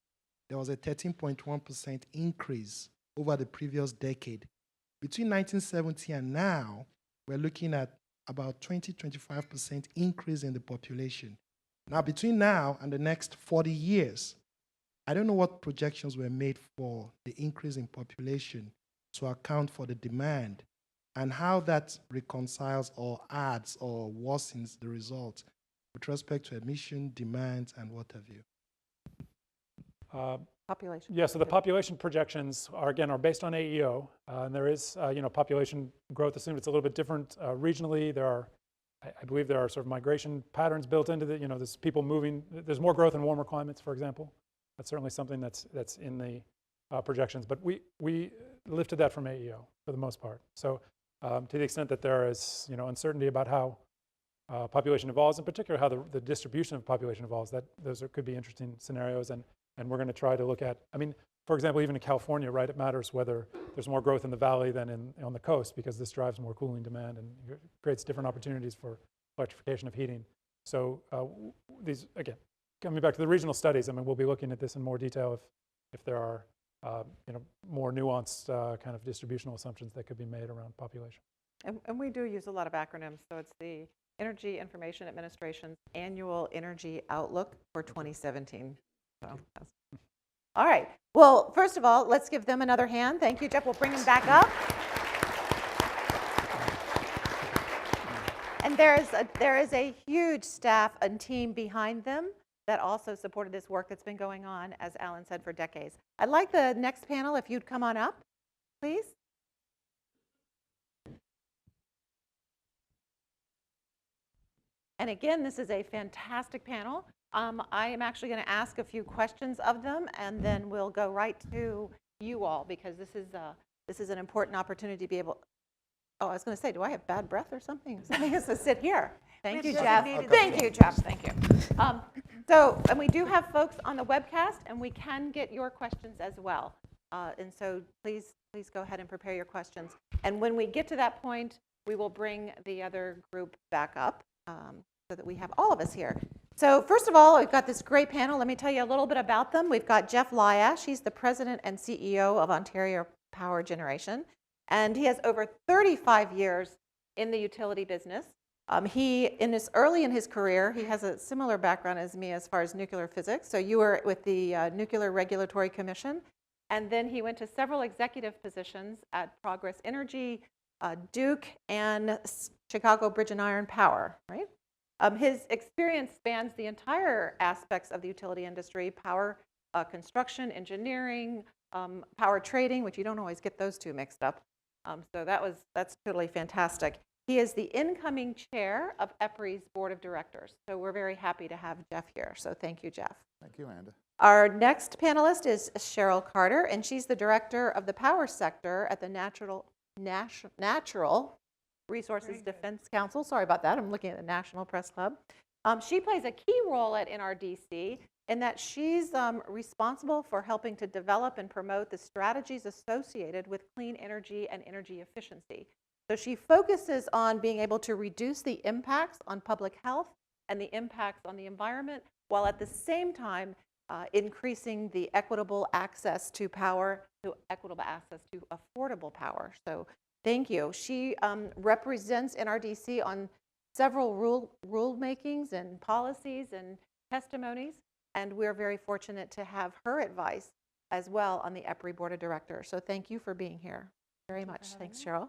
there was a 13.1% increase over the previous decade. Between 1970 and now, we're looking at about 20-25% increase in the population. Now, between now and the next 40 years, I don't know what projections were made for the increase in population to account for the demand and how that reconciles or adds or worsens the result with respect to emission, demand, and what have you. Population. Yeah, so the population projections are, again, are based on AEO, and there is, population growth assumed. It's a little bit different regionally. There are, I believe there are sort of migration patterns built into the, there's people moving, there's more growth in warmer climates, for example. That's certainly something that's in the projections, but we lifted that from AEO for the most part. So to the extent that there is, uncertainty about how population evolves, in particular how the distribution of population evolves, those could be interesting scenarios, and we're going to try to look at, for example, even in California, right, it matters whether there's more growth in the valley than on the coast, because this drives more cooling demand and creates different opportunities for electrification of heating. So these, again, coming back to the regional studies, we'll be looking at this in more detail if there are more nuanced kind of distributional assumptions that could be made around population. And we do use a lot of acronyms, so it's the Energy Information Administration's Annual Energy Outlook for 2017. So, all right. Well, first of all, let's give them another hand. Thank you, Jeff. We'll bring him back up. And there is a huge staff and team behind them that also supported this work that's been going on, as Alan said, for decades. I'd like the next panel, if you'd come on up, please. And again, this is a fantastic panel. I am actually going to ask a few questions of them, and then we'll go right to you all, because this is an important opportunity to be able. Oh, I was going to say, do I have bad breath or something? Somebody has to sit here. Thank you, Jeff. Thank you, Jeff. Thank you. And we do have folks on the webcast, and we can get your questions as well. And so please go ahead and prepare your questions. And when we get to that point, we will bring the other group back up so that we have all of us here. So first of all, we've got this great panel. Let me tell you a little bit about them. We've got Jeff Lyash. He's the president and CEO of Ontario Power Generation, and he has over 35 years in the utility business. Early in his career, he has a similar background as me as far as nuclear physics. So you were with the Nuclear Regulatory Commission, and then he went to several executive positions at Progress Energy, Duke, and Chicago Bridge and Iron Power, right? His experience spans the entire aspects of the utility industry: power construction, engineering, power trading, which you don't always get those two mixed up. So that's totally fantastic. He is the incoming chair of EPRI's Board of Directors. So we're very happy to have Jeff here. So thank you, Jeff. Thank you, Amanda. Our next panelist is Cheryl Carter, and she's the director of the power sector at the Natural Resources Defense Council. Sorry about that. I'm looking at the National Press Club. She plays a key role at NRDC in that she's responsible for helping to develop and promote the strategies associated with clean energy and energy efficiency. So she focuses on being able to reduce the impacts on public health and the impacts on the environment, while at the same time increasing the equitable access to power, to equitable access to affordable power. So thank you. She represents NRDC on several rulemakings and policies and testimonies, and we're very fortunate to have her advice as well on the EPRI Board of Directors. So thank you for being here very much. Thanks, Cheryl.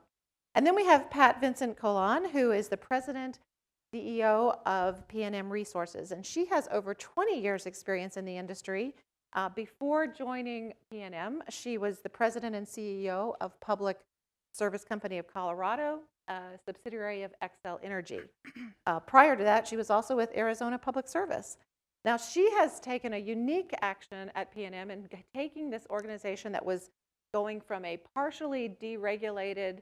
And then we have Pat Vincent Colon, who is the president, CEO of PNM Resources, and she has over 20 years experience in the industry. Before joining PNM, she was the president and CEO of Public Service Company of Colorado, a subsidiary of Xcel Energy. Prior to that, she was also with Arizona Public Service. Now, she has taken a unique action at PNM in taking this organization that was going from a partially deregulated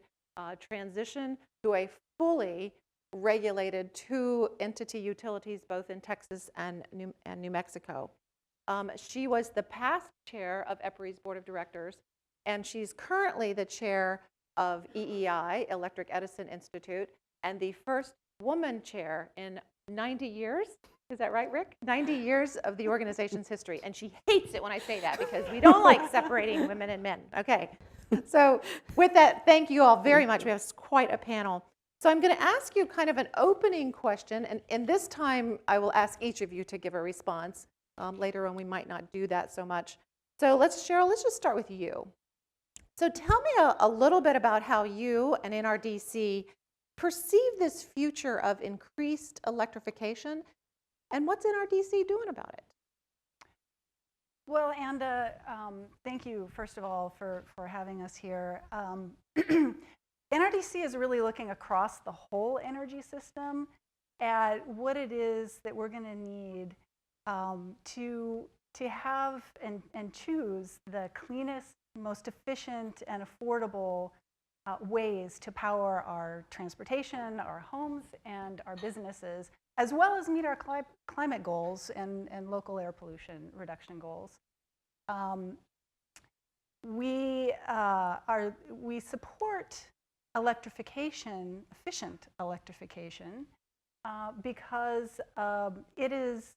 transition to a fully regulated 2 entity utilities, both in Texas and New Mexico. She was the past chair of EPRI's Board of Directors, and she's currently the chair of EEI, Electric Edison Institute, and the first woman chair in 90 years. Is that right, Rick? 90 years of the organization's history. And she hates it when I say that because we don't like separating women and men. Okay. So with that, thank you all very much. We have quite a panel. So I'm going to ask you kind of an opening question. And this time, I will ask each of you to give a response. Later on, we might not do that so much. So Cheryl, let's just start with you. So tell me a little bit about how you and NRDC perceive this future of increased electrification, and what's NRDC doing about it? Well, Anda, thank you, first of all, for having us here. NRDC is really looking across the whole energy system at what it is that we're going to need to have and choose the cleanest, most efficient, and affordable ways to power our transportation, our homes, and our businesses, as well as meet our climate goals and local air pollution reduction goals. We support electrification, efficient electrification, because it is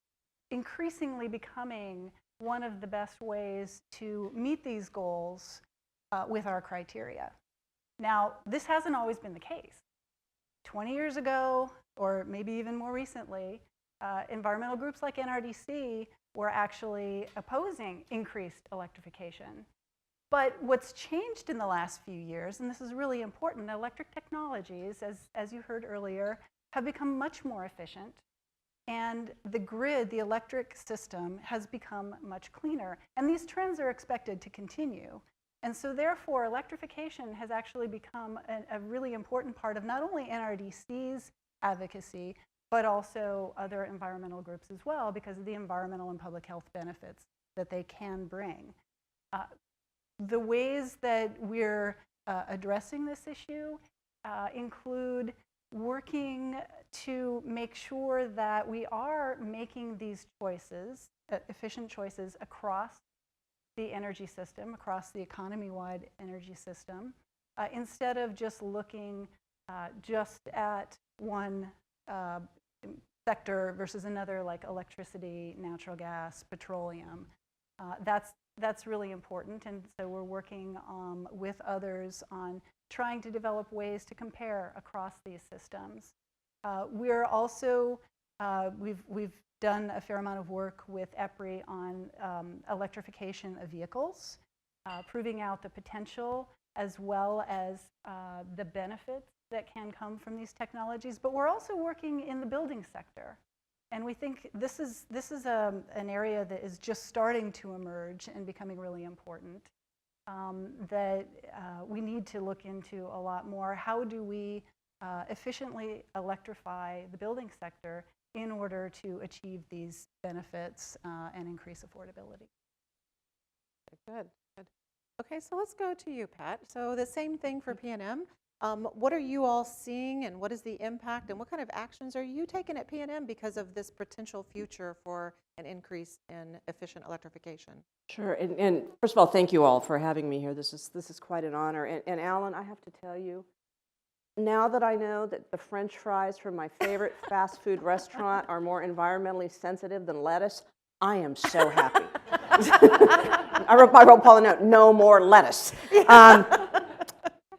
increasingly becoming one of the best ways to meet these goals with our criteria. Now, this hasn't always been the case. 20 years ago, or maybe even more recently, environmental groups like NRDC were actually opposing increased electrification. But what's changed in the last few years, and this is really important, electric technologies, as you heard earlier, have become much more efficient. And the grid, the electric system, has become much cleaner. And these trends are expected to continue. And so therefore, electrification has actually become a really important part of not only NRDC's advocacy, but also other environmental groups as well, because of the environmental and public health benefits that they can bring. The ways that we're addressing this issue include working to make sure that we are making these choices, efficient choices, across the energy system, across the economy-wide energy system, instead of just looking just at one sector versus another, like electricity, natural gas, petroleum. That's really important, and so we're working with others on trying to develop ways to compare across these systems. We're also, we've done a fair amount of work with EPRI on electrification of vehicles, proving out the potential as well as the benefits that can come from these technologies. But we're also working in the building sector. And we think this is an area that is just starting to emerge and becoming really important, that we need to look into a lot more. How do we efficiently electrify the building sector in order to achieve these benefits and increase affordability? Good, good. Okay, so let's go to you, Pat. So the same thing for PNM. What are you all seeing, and what is the impact, and what kind of actions are you taking at PNM because of this potential future for an increase in efficient electrification? Sure, and first of all, thank you all for having me here. This is quite an honor. And Alan, I have to tell you, now that I know that the French fries from my favorite fast food restaurant are more environmentally sensitive than lettuce, I am so happy. I wrote Paul a note, no more lettuce.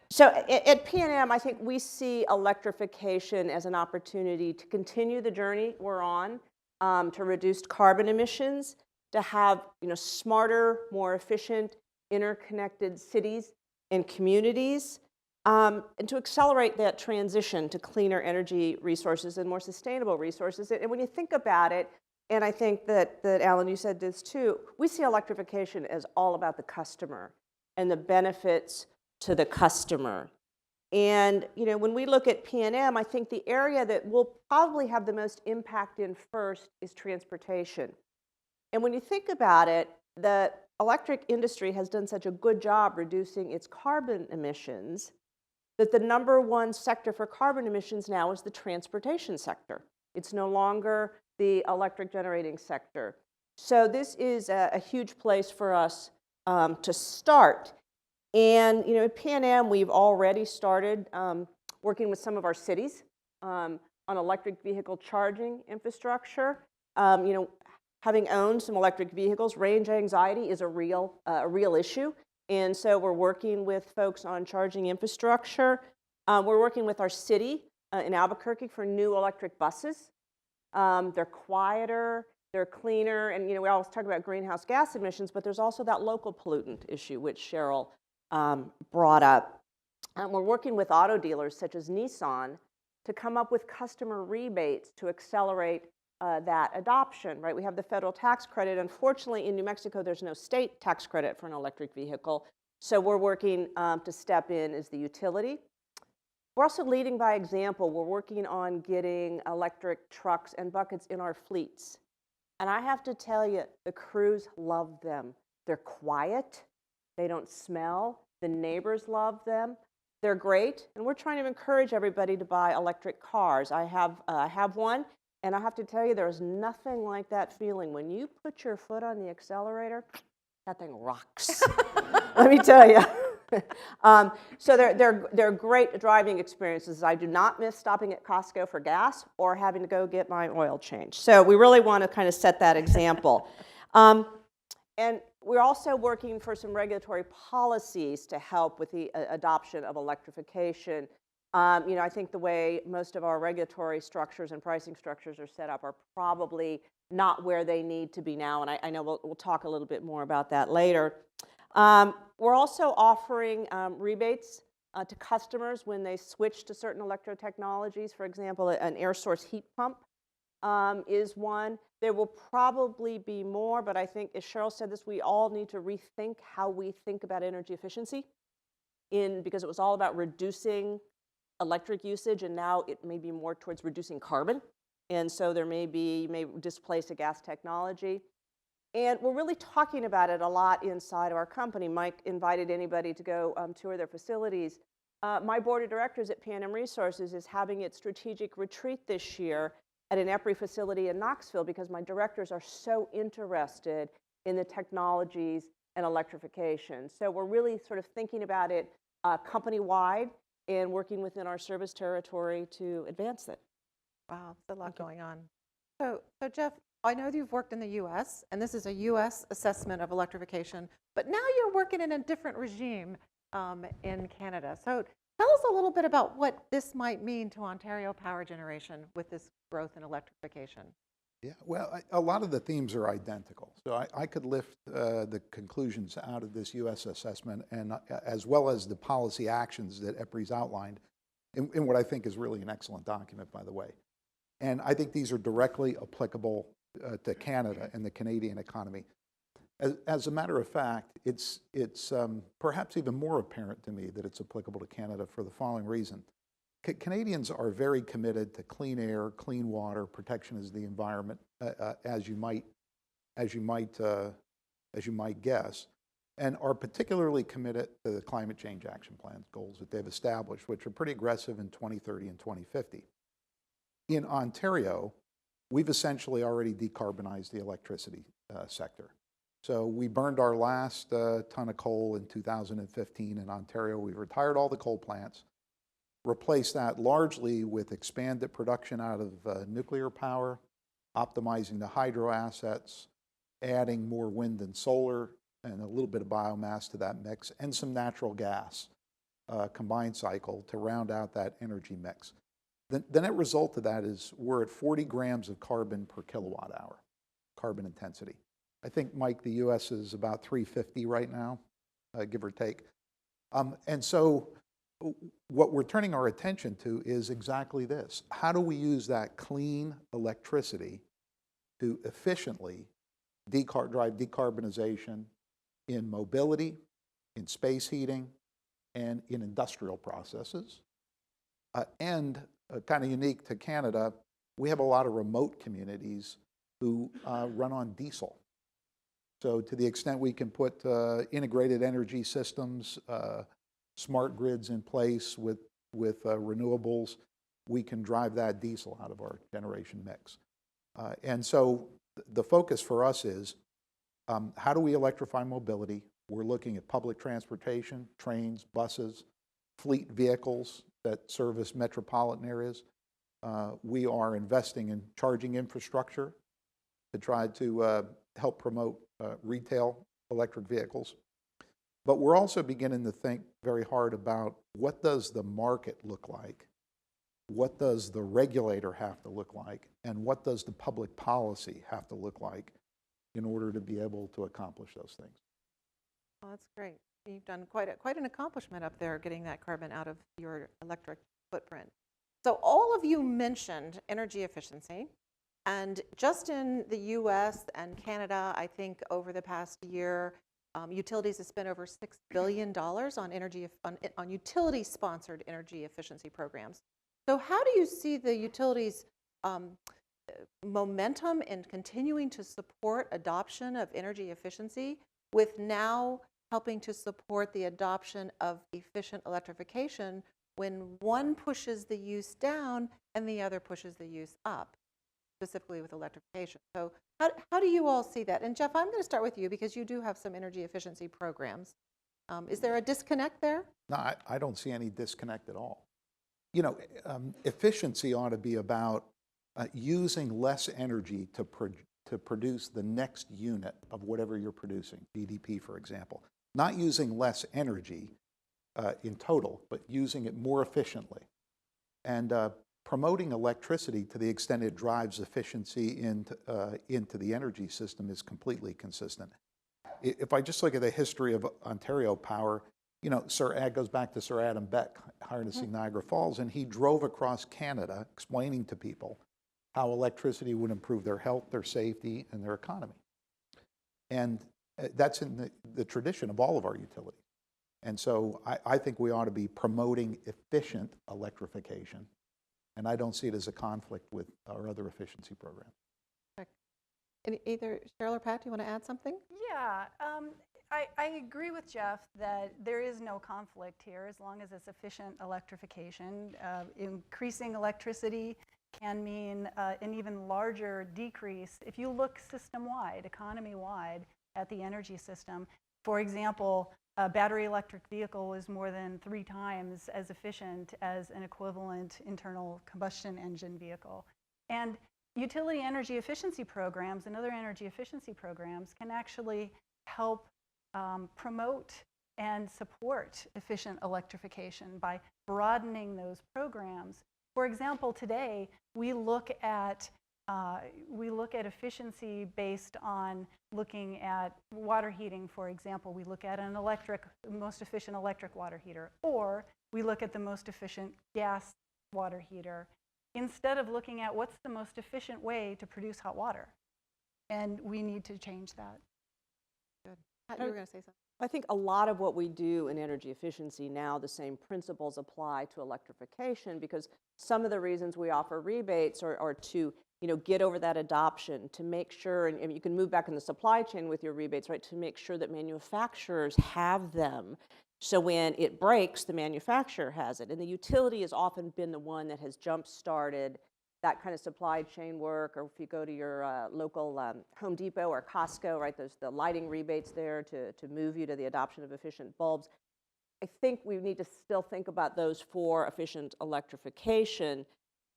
So at PNM, I think we see electrification as an opportunity to continue the journey we're on, to reduce carbon emissions, to have smarter, more efficient, interconnected cities and communities, and to accelerate that transition to cleaner energy resources and more sustainable resources. And when you think about it, and I think that Alan, you said this too, we see electrification as all about the customer and the benefits to the customer. And when we look at PNM, I think the area that we'll probably have the most impact in first is transportation. And when you think about it, the electric industry has done such a good job reducing its carbon emissions that the #1 sector for carbon emissions now is the transportation sector. It's no longer the electric generating sector. So this is a huge place for us to start. And at PNM, we've already started working with some of our cities on electric vehicle charging infrastructure. Having owned some electric vehicles, range anxiety is a real issue. And so we're working with folks on charging infrastructure. We're working with our city in Albuquerque for new electric buses. They're quieter, they're cleaner, and we always talk about greenhouse gas emissions, but there's also that local pollutant issue, which Cheryl brought up. We're working with auto dealers such as Nissan to come up with customer rebates to accelerate that adoption, right? We have the federal tax credit. Unfortunately, in New Mexico, there's no state tax credit for an electric vehicle. So we're working to step in as the utility. We're also leading by example. We're working on getting electric trucks and buckets in our fleets. And I have to tell you, the crews love them. They're quiet. They don't smell. The neighbors love them. They're great. And we're trying to encourage everybody to buy electric cars. I have one. And I have to tell you, there's nothing like that feeling. When you put your foot on the accelerator, that thing rocks. Let me tell you. So they're great driving experiences. I do not miss stopping at Costco for gas or having to go get my oil changed. So we really want to kind of set that example. And we're also working for some regulatory policies to help with the adoption of electrification. I think the way most of our regulatory structures and pricing structures are set up are probably not where they need to be now, and I know we'll talk a little bit more about that later. We're also offering rebates to customers when they switch to certain electro technologies. For example, an air source heat pump is one. There will probably be more, but I think, as Cheryl said this, we all need to rethink how we think about energy efficiency because it was all about reducing electric usage, and now it may be more towards reducing carbon. And so you may displace a gas technology. And we're really talking about it a lot inside of our company. Mike invited anybody to go tour their facilities. My board of directors at PNM Resources is having its strategic retreat this year at an EPRI facility in Knoxville because my directors are so interested in the technologies and electrification. So we're really sort of thinking about it company-wide and working within our service territory to advance it. Wow, there's a lot going on. So Jeff, I know that you've worked in the U.S., and this is a U.S. assessment of electrification, but now you're working in a different regime in Canada. So tell us a little bit about what this might mean to Ontario power generation with this growth in electrification. Yeah, well, a lot of the themes are identical. So I could lift the conclusions out of this U.S. assessment, and as well as the policy actions that EPRI's outlined in what I think is really an excellent document, by the way. And I think these are directly applicable to Canada and the Canadian economy. As a matter of fact, it's perhaps even more apparent to me that it's applicable to Canada for the following reason. Canadians are very committed to clean air, clean water, protection of the environment, as you might guess, and are particularly committed to the climate change action plan goals that they've established, which are pretty aggressive in 2030 and 2050. In Ontario, we've essentially already decarbonized the electricity sector. So we burned our last ton of coal in 2015 in Ontario. We've retired all the coal plants, replaced that largely with expanded production out of nuclear power, optimizing the hydro assets, adding more wind and solar, and a little bit of biomass to that mix, and some natural gas combined cycle to round out that energy mix. The net result of that is we're at 40 grams of carbon per kilowatt hour, carbon intensity. I think, Mike, the U.S. is about 350 right now, give or take. And so what we're turning our attention to is exactly this. How do we use that clean electricity to efficiently drive decarbonization in mobility, in space heating, and in industrial processes? And kind of unique to Canada, we have a lot of remote communities who run on diesel. So to the extent we can put integrated energy systems, smart grids in place with with renewables, we can drive that diesel out of our generation mix. And so the focus for us is how do we electrify mobility? We're looking at public transportation, trains, buses, fleet vehicles that service metropolitan areas. We are investing in charging infrastructure to try to help promote retail electric vehicles. But we're also beginning to think very hard about what does the market look like? What does the regulator have to look like? And what does the public policy have to look like in order to be able to accomplish those things? Oh, that's great. You've done quite an accomplishment up there, getting that carbon out of your electric footprint. So all of you mentioned energy efficiency. And just in the US and Canada, I think over the past year, utilities have spent over $6 billion on utility-sponsored energy efficiency programs. So how do you see the utilities' momentum in continuing to support adoption of energy efficiency, with now helping to support the adoption of efficient electrification when one pushes the use down and the other pushes the use up, specifically with electrification? So how do you all see that? And Jeff, I'm going to start with you because you do have some energy efficiency programs. Is there a disconnect there? No, I don't see any disconnect at all. You know, efficiency ought to be about using less energy to produce the next unit of whatever you're producing, GDP, for example. Not using less energy in total, but using it more efficiently. And promoting electricity to the extent it drives efficiency into the energy system is completely consistent. If I just look at the history of Ontario Power, you know, it goes back to Sir Adam Beck harnessing Niagara Falls, and he drove across Canada explaining to people how electricity would improve their health, their safety, and their economy. And that's in the tradition of all of our utilities. And so I think we ought to be promoting efficient electrification, and I don't see it as a conflict with our other efficiency programs. Either Cheryl or Pat, do you want to add something? Yeah, I agree with Jeff that there is no conflict here as long as it's efficient electrification. Increasing electricity can mean an even larger decrease. If you look system-wide, economy-wide, at the energy system, for example, a battery electric vehicle is more than 3 times as efficient as an equivalent internal combustion engine vehicle. And utility energy efficiency programs and other energy efficiency programs can actually help promote and support efficient electrification by broadening those programs. For example, today we look at efficiency based on looking at water heating, for example. We look at an most efficient electric water heater, or we look at the most efficient gas water heater, instead of looking at what's the most efficient way to produce hot water. And we need to change that. Good. Pat, you were going to say something. I think a lot of what we do in energy efficiency now, the same principles apply to electrification, because some of the reasons we offer rebates are to get over that adoption, to make sure, and you can move back in the supply chain with your rebates, right, to make sure that manufacturers have them. So when it breaks, the manufacturer has it. And the utility has often been the one that has jump-started that kind of supply chain work. Or if you go to your local Home Depot or Costco, right, there's the lighting rebates there to move you to the adoption of efficient bulbs. I think we need to still think about those for efficient electrification.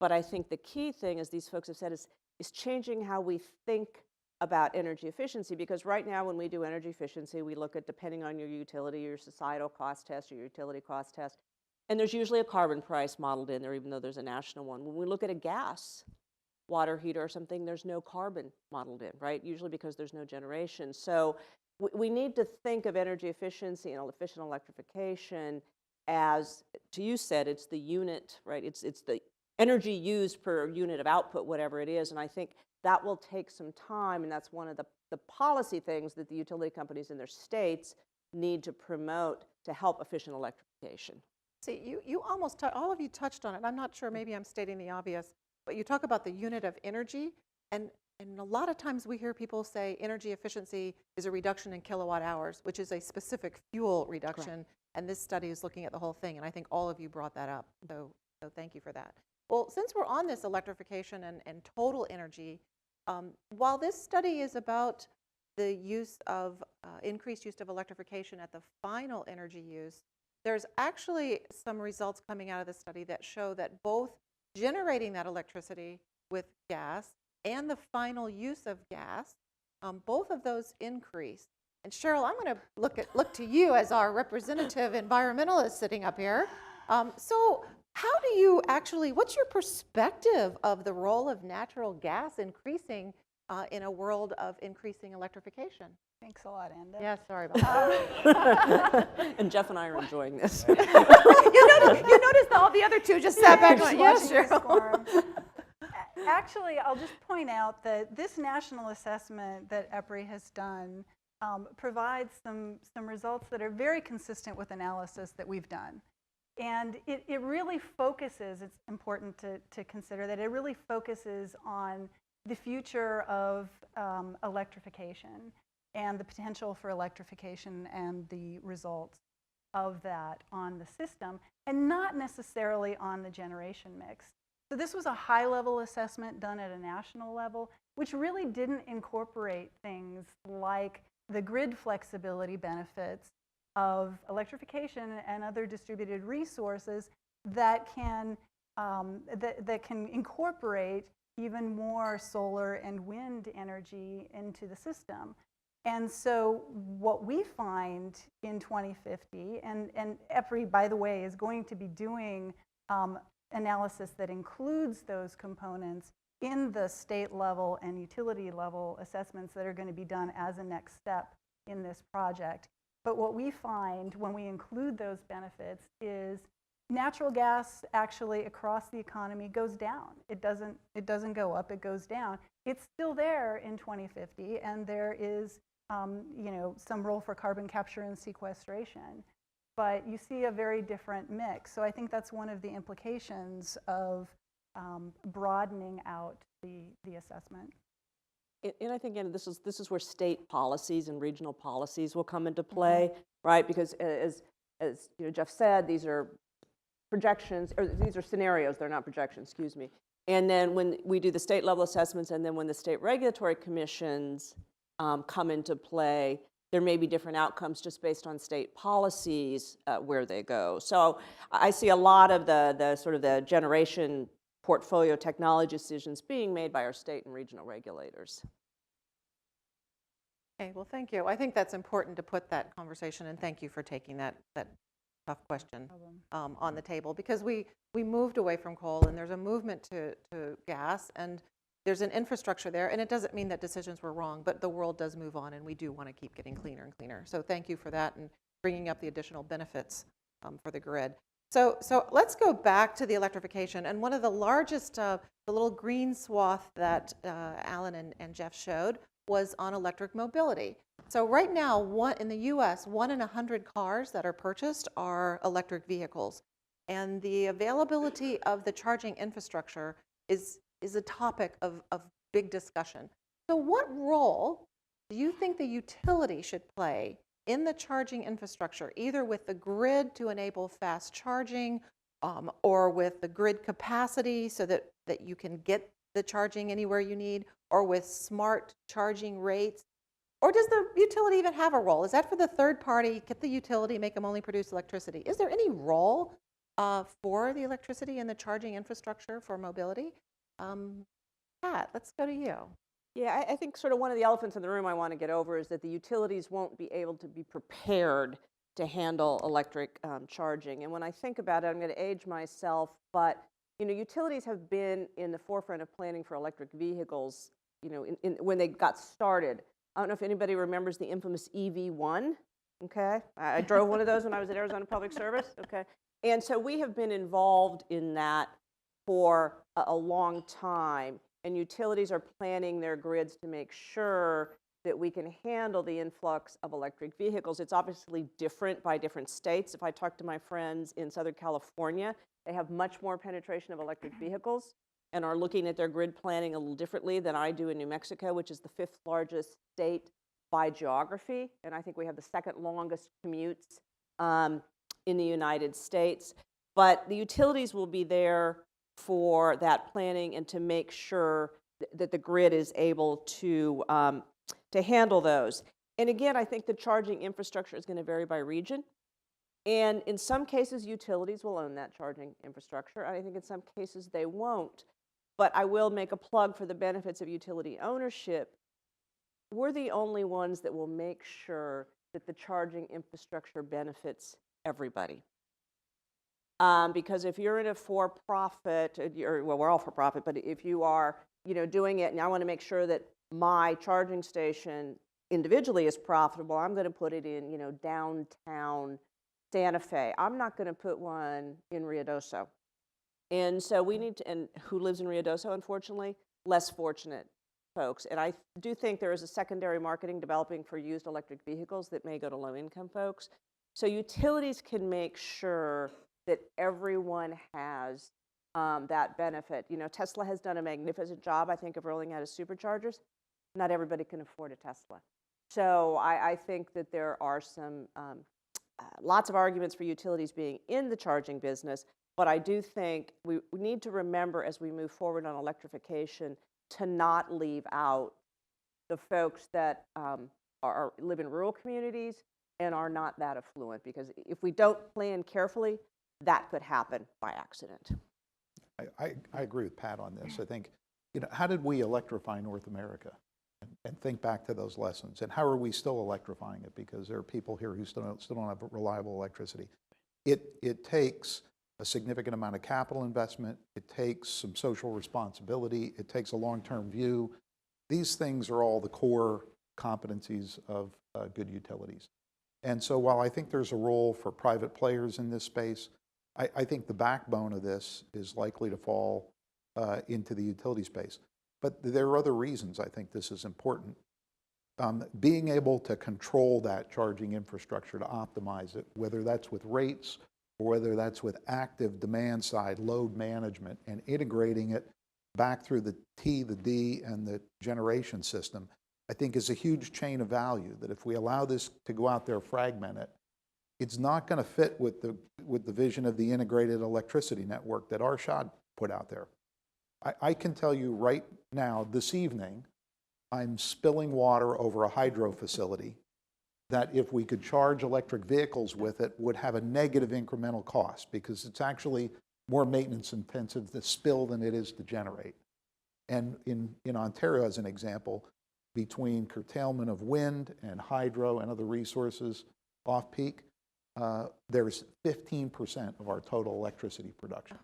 But I think the key thing, as these folks have said, is changing how we think about energy efficiency. Because right now when we do energy efficiency, we look at, depending on your utility, your societal cost test, your utility cost test, and there's usually a carbon price modeled in there, even though there's a national one. When we look at a gas water heater or something, there's no carbon modeled in, right? Usually because there's no generation. So we need to think of energy efficiency and efficient electrification as, to you said, it's the unit, right? It's the energy used per unit of output, whatever it is. And I think that will take some time, and that's one of the policy things that the utility companies in their states need to promote to help efficient electrification. See, you almost, all of you touched on it. I'm not sure, maybe I'm stating the obvious, but you talk about the unit of energy, and a lot of times we hear people say energy efficiency is a reduction in kilowatt hours, which is a specific fuel reduction. Correct. And this study is looking at the whole thing, and I think all of you brought that up, so thank you for that. Well, since we're on this electrification and total energy, while this study is about the use of, increased use of electrification at the final energy use, there's actually some results coming out of the study that show that both generating that electricity with gas and the final use of gas, both of those increase. And Cheryl, I'm going to look to you as our representative environmentalist sitting up here. So how do you actually, what's your perspective of the role of natural gas increasing in a world of increasing electrification? Thanks a lot, Enda. Yeah, sorry about that. And Jeff and I are enjoying this. you noticed all the other two just sat back going, yes, Cheryl. Actually, I'll just point out that this national assessment that EPRI has done provides some results that are very consistent with analysis that we've done. And it really focuses, it's important to consider that it really focuses on the future of electrification and the potential for electrification and the results of that on the system, and not necessarily on the generation mix. So this was a high-level assessment done at a national level, which really didn't incorporate things like the grid flexibility benefits of electrification and other distributed resources that can incorporate even more solar and wind energy into the system. And so what we find in 2050, and EPRI, by the way, is going to be doing analysis that includes those components in the state level and utility level assessments that are going to be done as a next step in this project. But what we find when we include those benefits is natural gas actually across the economy goes down. It doesn't go up, it goes down. It's still there in 2050, and there is some role for carbon capture and sequestration. But you see a very different mix. So I think that's one of the implications of broadening out the assessment. And I think, again, this is where state policies and regional policies will come into play, right? Because as Jeff said, these are projections, or these are scenarios, they're not projections, excuse me. And then when we do the state level assessments, and then when the state regulatory commissions come into play, there may be different outcomes just based on state policies where they go. So I see a lot of the sort of the generation portfolio technology decisions being made by our state and regional regulators. Okay, well, thank you. I think that's important to put that conversation, and thank you for taking that tough question on the table, because we moved away from coal, and there's a movement to gas, and there's an infrastructure there, and it doesn't mean that decisions were wrong, but the world does move on, and we do want to keep getting cleaner and cleaner. So thank you for that and bringing up the additional benefits for the grid. So let's go back to the electrification, and one of the largest, the little green swath that Alan and Jeff showed was on electric mobility. So right now, in the US, 1 in 100 cars that are purchased are electric vehicles. And the availability of the charging infrastructure is a topic of big discussion. So what role do you think the utility should play in the charging infrastructure, either with the grid to enable fast charging or with the grid capacity so that you can get the charging anywhere you need, or with smart charging rates? Or does the utility even have a role? Is that for the third party, get the utility, make them only produce electricity? Is there any role for the electricity in the charging infrastructure for mobility? Pat, let's go to you. Yeah, I think sort of one of the elephants in the room I want to get over is that the utilities won't be able to be prepared to handle electric charging. And when I think about it, I'm going to age myself, but utilities have been in the forefront of planning for electric vehicles, when they got started. I don't know if anybody remembers the infamous EV1, okay? I drove one of those when I was at Arizona Public Service, okay? And so we have been involved in that for a long time, and utilities are planning their grids to make sure that we can handle the influx of electric vehicles. It's obviously different by different states. If I talk to my friends in Southern California, they have much more penetration of electric vehicles and are looking at their grid planning a little differently than I do in New Mexico, which is the 5th largest state by geography, and I think we have the 2nd longest commutes in the United States. But the utilities will be there for that planning and to make sure that the grid is able to handle those. And again, I think the charging infrastructure is going to vary by region. And in some cases, utilities will own that charging infrastructure. And I think in some cases they won't. But I will make a plug for the benefits of utility ownership. We're the only ones that will make sure that the charging infrastructure benefits everybody. Because if you're in a for-profit, well, we're all for-profit, but if you are, doing it, and I want to make sure that my charging station individually is profitable, I'm going to put it in, downtown Santa Fe. I'm not going to put one in Ruidoso. And so we need to, and who lives in Ruidoso, unfortunately? Less fortunate folks. And I do think there is a secondary marketing developing for used electric vehicles that may go to low-income folks. So utilities can make sure that everyone has that benefit. Tesla has done a magnificent job, I think, of rolling out its superchargers. Not everybody can afford a Tesla. So I think that there are some lots of arguments for utilities being in the charging business, but I do think we need to remember as we move forward on electrification to not leave out the folks that live in rural communities and are not that affluent, because if we don't plan carefully, that could happen by accident. I agree with Pat on this. I think, how did we electrify North America? And think back to those lessons. And how are we still electrifying it? Because there are people here who still don't have reliable electricity. It takes a significant amount of capital investment. It takes some social responsibility. It takes a long-term view. These things are all the core competencies of good utilities. And so while I think there's a role for private players in this space, I think the backbone of this is likely to fall into the utility space. But there are other reasons I think this is important. Being able to control that charging infrastructure to optimize it, whether that's with rates or whether that's with active demand side load management and integrating it back through the T, the D, and the generation system, I think is a huge chain of value that if we allow this to go out there, fragment it, it's not going to fit with the vision of the integrated electricity network that Arshad put out there. I can tell you right now, this evening, I'm spilling water over a hydro facility that if we could charge electric vehicles with it would have a negative incremental cost because it's actually more maintenance intensive to spill than it is to generate. And in Ontario, as an example, between curtailment of wind and hydro and other resources off-peak, there's 15% of our total electricity production.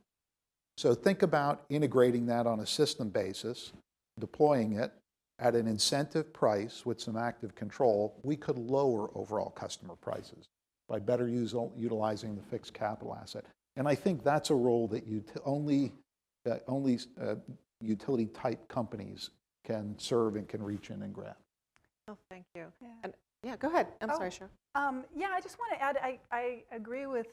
So think about integrating that on a system basis, deploying it at an incentive price with some active control. We could lower overall customer prices by better utilizing the fixed capital asset. And I think that's a role that only utility-type companies can serve and can reach in and grab. Oh, thank you. Yeah. And yeah, go ahead. I'm sorry, Cheryl. Yeah, I just want to add, I agree with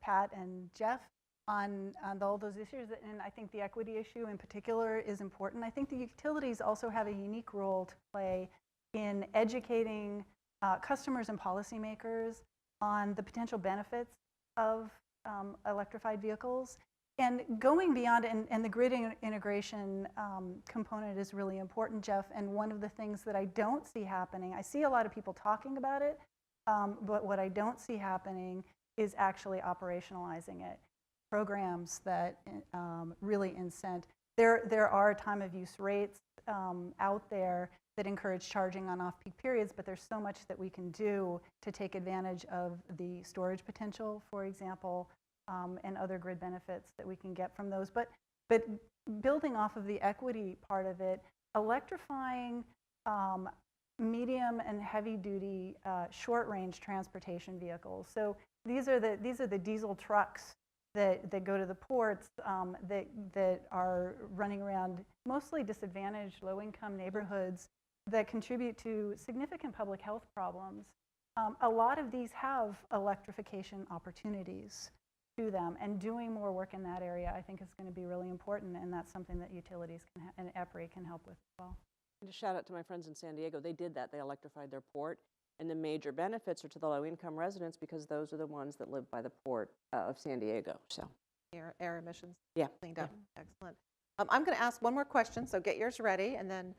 Pat and Jeff on all those issues, and I think the equity issue in particular is important. I think the utilities also have a unique role to play in educating customers and policymakers on the potential benefits of electrified vehicles. And going beyond, and the grid integration component is really important, Jeff, and one of the things that I don't see happening, I see a lot of people talking about it, but what I don't see happening is actually operationalizing it. Programs that really incent. There are time of use rates out there that encourage charging on off-peak periods, but there's so much that we can do to take advantage of the storage potential, for example, and other grid benefits that we can get from those. But building off of the equity part of it, electrifying medium and heavy-duty short-range transportation vehicles. So these are the diesel trucks that go to the ports that are running around mostly disadvantaged low-income neighborhoods that contribute to significant public health problems. A lot of these have electrification opportunities to them, and doing more work in that area I think is going to be really important, and that's something that utilities and EPRI can help with as well. Just shout out to my friends in San Diego. They did that. They electrified their port. And the major benefits are to the low-income residents because those are the ones that live by the port of San Diego. So, Air emissions yeah. cleaned up. Excellent. I'm going to ask one more question, so get yours ready, and then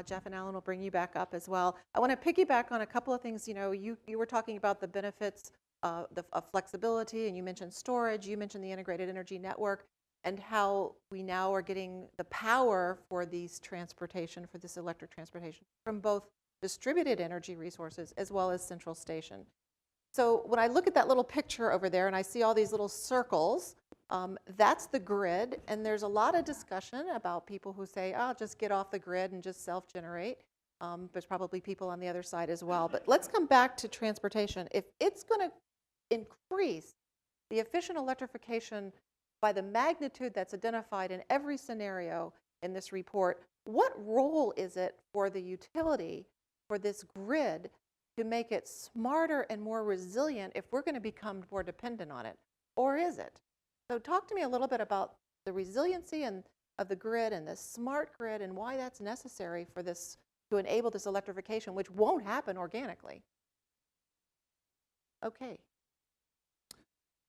Jeff and Alan will bring you back up as well. I want to piggyback on a couple of things. You know, you were talking about the benefits of flexibility, and you mentioned storage. You mentioned the integrated energy network, and how we now are getting the power for these transportation, for this electric transportation, from both distributed energy resources as well as central station. So when I look at that little picture over there and I see all these little circles, that's the grid, and there's a lot of discussion about people who say, oh, just get off the grid and just self-generate. There's probably people on the other side as well. But let's come back to transportation. If it's going to increase the efficient electrification by the magnitude that's identified in every scenario in this report, what role is it for the utility, for this grid, to make it smarter and more resilient if we're going to become more dependent on it? Or is it? So talk to me a little bit about the resiliency of the grid and the smart grid and why that's necessary for this, to enable this electrification, which won't happen organically. Okay.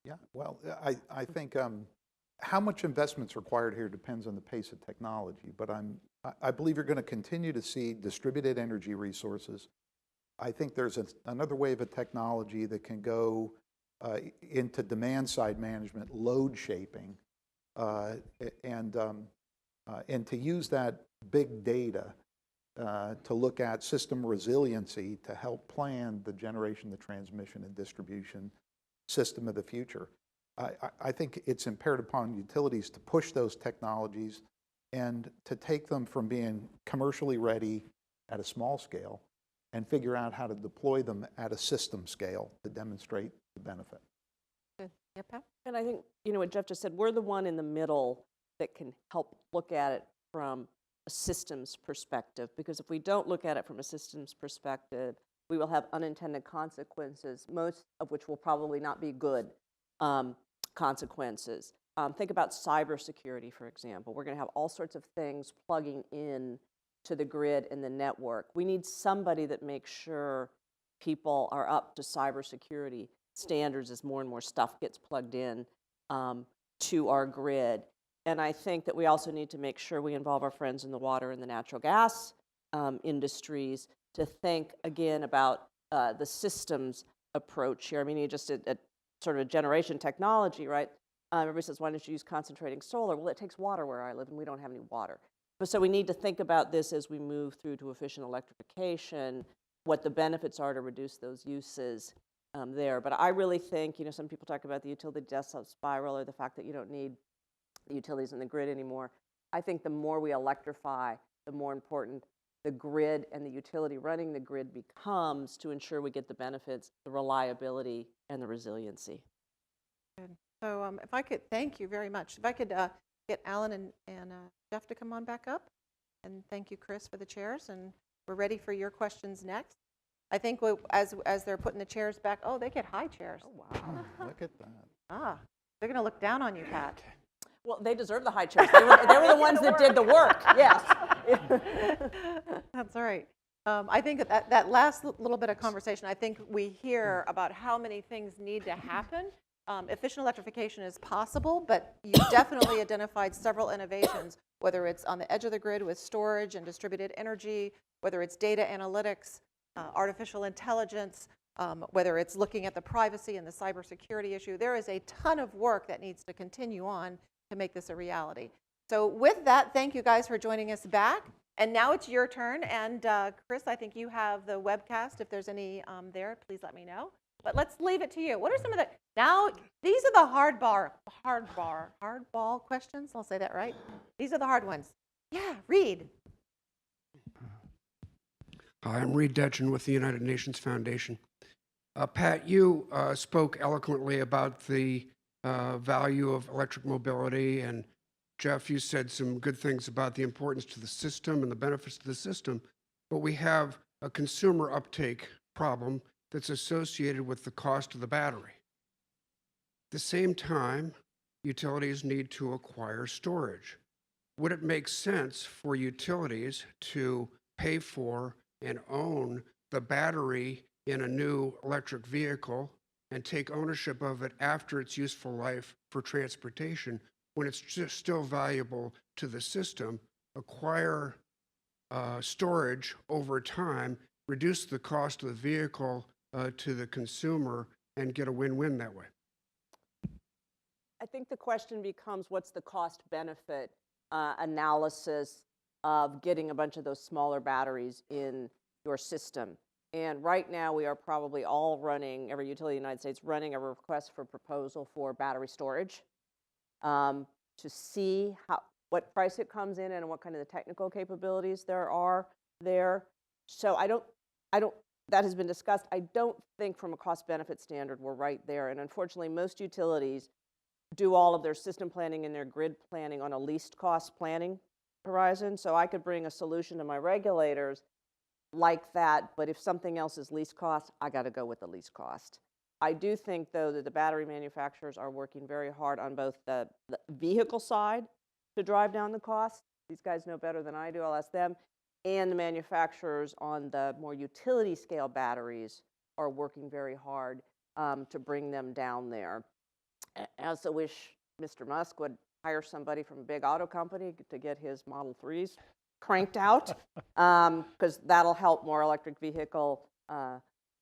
Yeah, well, I think how much investment's required here depends on the pace of technology, but I believe you're going to continue to see distributed energy resources. I think there's another wave of technology that can go into demand-side management, load shaping, and to use that big data to look at system resiliency to help plan the generation, the transmission, and distribution system of the future. I think it's imperative upon utilities to push those technologies and to take them from being commercially ready at a small scale and figure out how to deploy them at a system scale to demonstrate the benefit. Good. Yep, Pat? And I think, you know, what Jeff just said, we're the one in the middle that can help look at it from a systems perspective, because if we don't look at it from a systems perspective, we will have unintended consequences, most of which will probably not be good consequences. Think about cybersecurity, for example. We're going to have all sorts of things plugging in to the grid and the network. We need somebody that makes sure people are up to cybersecurity standards as more and more stuff gets plugged in to our grid. And I think that we also need to make sure we involve our friends in the water and the natural gas industries to think again about the systems approach here. I mean, you just a sort of a generation technology, right? Everybody says, why don't you use concentrating solar? Well, it takes water where I live, and we don't have any water. So we need to think about this as we move through to efficient electrification, what the benefits are to reduce those uses there. But I really think, you know, some people talk about the utility death spiral or the fact that you don't need the utilities in the grid anymore. I think the more we electrify, the more important the grid and the utility running the grid becomes to ensure we get the benefits, the reliability, and the resiliency. Good. So if I could, thank you very much. If I could get Alan and Jeff to come on back up. And thank you, Chris, for the chairs. And we're ready for your questions next. I think as they're putting the chairs back, oh, they get high chairs. Oh, wow. Look at that. Ah, they're going to look down on you, Pat. Well, they deserve the high chairs. They were the ones that did the work, yes. That's all right. I think that last little bit of conversation, I think we hear about how many things need to happen. Efficient electrification is possible, but you definitely identified several innovations, whether it's on the edge of the grid with storage and distributed energy, whether it's data analytics, artificial intelligence, whether it's looking at the privacy and the cybersecurity issue. There is a ton of work that needs to continue on to make this a reality. So with that, thank you guys for joining us back. And now it's your turn. And Chris, I think you have the webcast. If there's any there, please let me know. But let's leave it to you. What are some of the, now these are the hardball questions. I'll say that right. These are the hard ones. Yeah, Reed. Hi, I'm Reed Detchen with the United Nations Foundation. Pat, you spoke eloquently about the value of electric mobility, and Jeff, you said some good things about the importance to the system and the benefits to the system, but we have a consumer uptake problem that's associated with the cost of the battery. At the same time, utilities need to acquire storage. Would it make sense for utilities to pay for and own the battery in a new electric vehicle and take ownership of it after its useful life for transportation, when it's just still valuable to the system, acquire storage over time, reduce the cost of the vehicle to the consumer, and get a win-win that way? I think the question becomes, what's the cost benefit analysis of getting a bunch of those smaller batteries in your system? And right now we are probably all running, every utility in the United States, running a request for proposal for battery storage to see what price it comes in and what kind of the technical capabilities there are there. So that has been discussed. I don't think from a cost benefit standard we're right there. And unfortunately, most utilities do all of their system planning and their grid planning on a least cost planning horizon. So I could bring a solution to my regulators like that, but if something else is least cost, I got to go with the least cost. I do think, though, that the battery manufacturers are working very hard on both the vehicle side to drive down the cost. These guys know better than I do, I'll ask them. And the manufacturers on the more utility scale batteries are working very hard to bring them down there. I also wish Mr. Musk would hire somebody from a big auto company to get his Model 3s cranked out, because that'll help more electric vehicle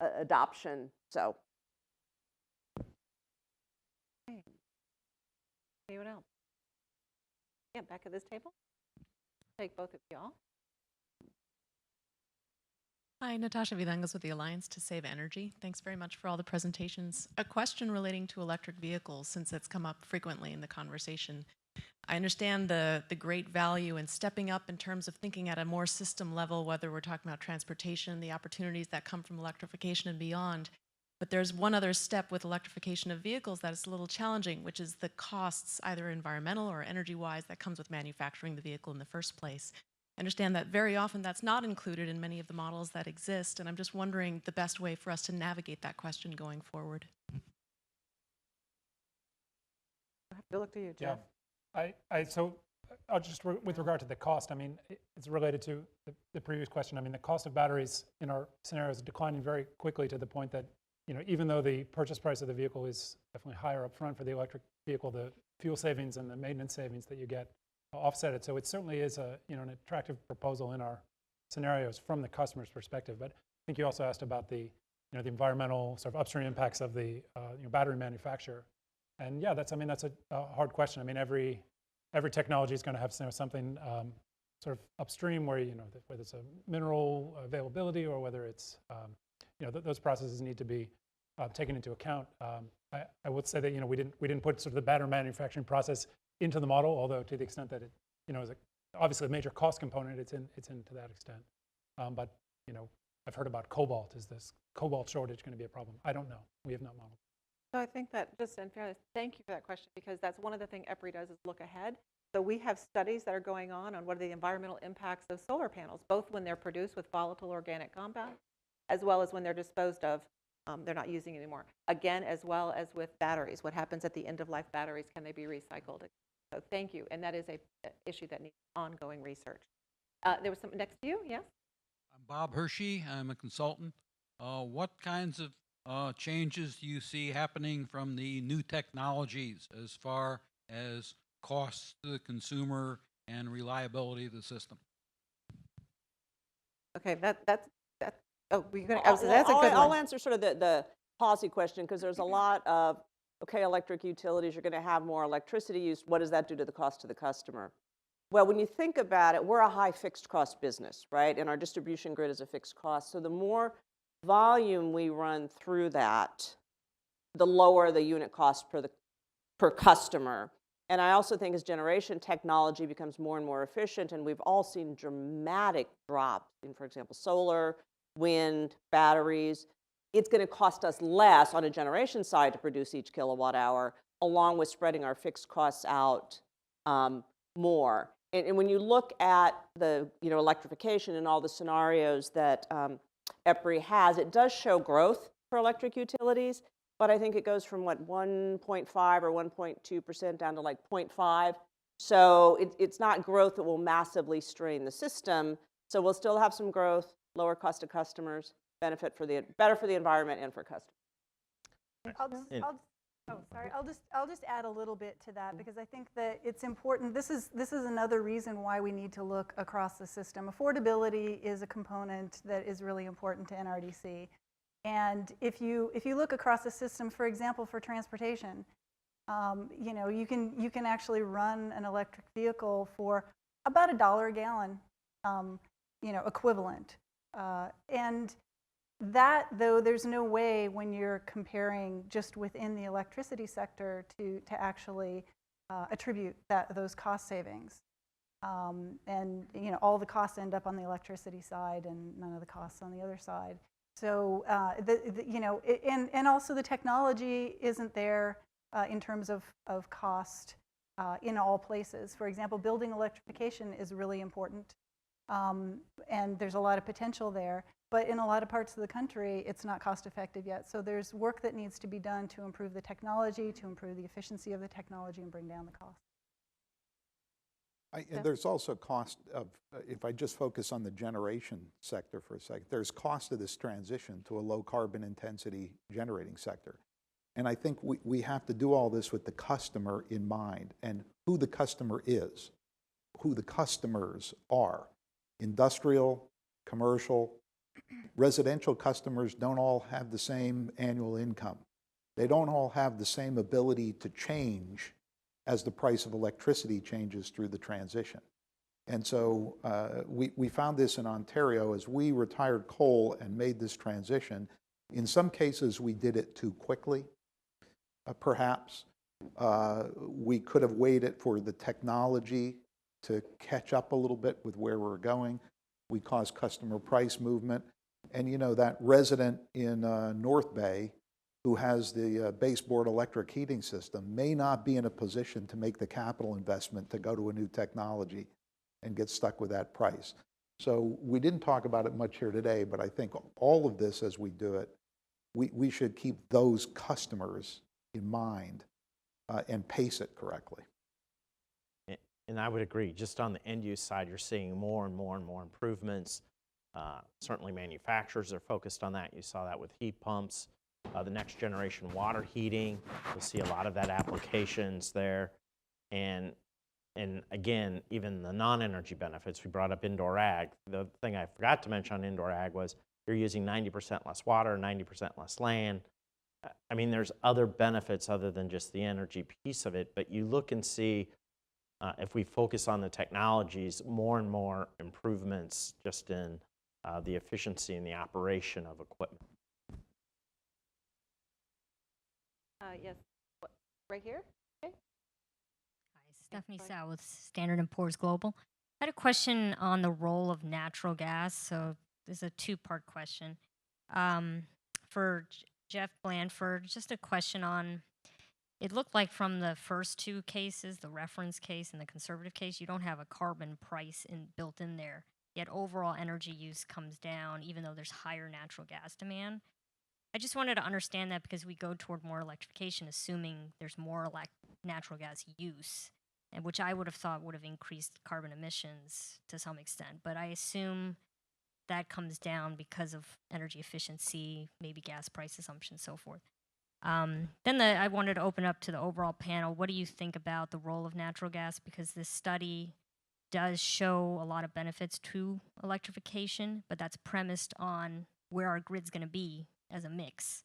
adoption. So. Okay. Anyone else? Yeah, back at this table. Take both of y'all. Hi, Natasha Vilangos with the Alliance to Save Energy. Thanks very much for all the presentations. A question relating to electric vehicles, since it's come up frequently in the conversation. I understand the great value in stepping up in terms of thinking at a more system level, whether we're talking about transportation, the opportunities that come from electrification and beyond. But there's one other step with electrification of vehicles that is a little challenging, which is the costs, either environmental or energy-wise, that comes with manufacturing the vehicle in the first place. I understand that very often that's not included in many of the models that exist, and I'm just wondering the best way for us to navigate that question going forward. I have to look to you, Jeff. Yeah. So I'll just, with regard to the cost, I mean, it's related to the previous question. I mean, the cost of batteries in our scenario is declining very quickly to the point that, you know, even though the purchase price of the vehicle is definitely higher up front for the electric vehicle, the fuel savings and the maintenance savings that you get offset it. So it certainly is an attractive proposal in our scenarios from the customer's perspective. But I think you also asked about the environmental sort of upstream impacts of the battery manufacturer. And yeah, that's a hard question. I mean, every technology is going to have something sort of upstream where whether it's a mineral availability or whether it's those processes need to be taken into account. I would say that we didn't put sort of the battery manufacturing process into the model, although to the extent that it is obviously a major cost component, it's into that extent. But I've heard about cobalt. Is this cobalt shortage going to be a problem? I don't know. We have not modeled. So I think that, just in fairness, thank you for that question, because that's one of the things EPRI does is look ahead. So we have studies that are going on what are the environmental impacts of solar panels, both when they're produced with volatile organic compounds, as well as when they're disposed of, they're not using anymore. Again, as well as with batteries, what happens at the end of life batteries, can they be recycled? So thank you, and that is an issue that needs ongoing research. There was something next to you, yes? I'm Bob Hershey, I'm a consultant. What kinds of changes do you see happening from the new technologies as far as costs to the consumer and reliability of the system? Okay, that's oh, we're gonna. That's a good one. I'll answer sort of the policy question, because there's a lot of electric utilities, you're going to have more electricity use. What does that do to the cost to the customer? Well, when you think about it, we're a high fixed cost business, right? And our distribution grid is a fixed cost. So the more volume we run through that, the lower the unit cost per customer. And I also think as generation technology becomes more and more efficient, and we've all seen dramatic drops in, for example, solar, wind, batteries, it's going to cost us less on a generation side to produce each kilowatt hour, along with spreading our fixed costs out more. And when you look at the electrification and all the scenarios that EPRI has, it does show growth for electric utilities, but I think it goes from 1.5 or 1.2% down to like 0.5. So it's not growth that will massively strain the system. So we'll still have some growth, lower cost to customers, benefit for the better for the environment and for customers. I'll just add a little bit to that because I think that it's important. This is another reason why we need to look across the system. Affordability is a component that is really important to NRDC. And if you look across the system, for example, for transportation, you can actually run an electric vehicle for about $1 a gallon, equivalent. And that, though, there's no way when you're comparing just within the electricity sector to actually attribute those cost savings. And all the costs end up on the electricity side and none of the costs on the other side. So, and also the technology isn't there in terms of cost in all places. For example, building electrification is really important, and there's a lot of potential there. But in a lot of parts of the country, it's not cost effective yet. So there's work that needs to be done to improve the technology, to improve the efficiency of the technology, and bring down the cost. And there's also cost of, if I just focus on the generation sector for a second, there's cost of this transition to a low carbon intensity generating sector. And I think we have to do all this with the customer in mind and who the customer is, who the customers are. Industrial, commercial, residential customers don't all have the same annual income. They don't all have the same ability to change as the price of electricity changes through the transition. And so we found this in Ontario as we retired coal and made this transition. In some cases, we did it too quickly, perhaps. We could have waited for the technology to catch up a little bit with where we're going. We caused customer price movement. And that resident in North Bay who has the baseboard electric heating system may not be in a position to make the capital investment to go to a new technology and get stuck with that price. So we didn't talk about it much here today, but I think all of this as we do it, we should keep those customers in mind and pace it correctly. And I would agree, just on the end use side, you're seeing more and more and more improvements. Certainly manufacturers are focused on that. You saw that with heat pumps. The next generation water heating, you'll see a lot of that applications there. And again, even the non-energy benefits, we brought up indoor ag. The thing I forgot to mention on indoor ag was you're using 90% less water, 90% less land. I mean, there's other benefits other than just the energy piece of it, but you look and see if we focus on the technologies, more and more improvements just in the efficiency and the operation of equipment. Yes, right here. Okay. Hi, Stephanie Sau with Standard & Poor's Global. I had a question on the role of natural gas. So this is a two-part question. For Jeff Blandford, just a question on, it looked like from the first two cases, the reference case and the conservative case, you don't have a carbon price built in there. Yet overall energy use comes down even though there's higher natural gas demand. I just wanted to understand that because we go toward more electrification, assuming there's more natural gas use, and which I would have thought would have increased carbon emissions to some extent. But I assume that comes down because of energy efficiency, maybe gas price assumptions, so forth. Then I wanted to open up to the overall panel. What do you think about the role of natural gas? Because this study does show a lot of benefits to electrification, but that's premised on where our grid's going to be as a mix.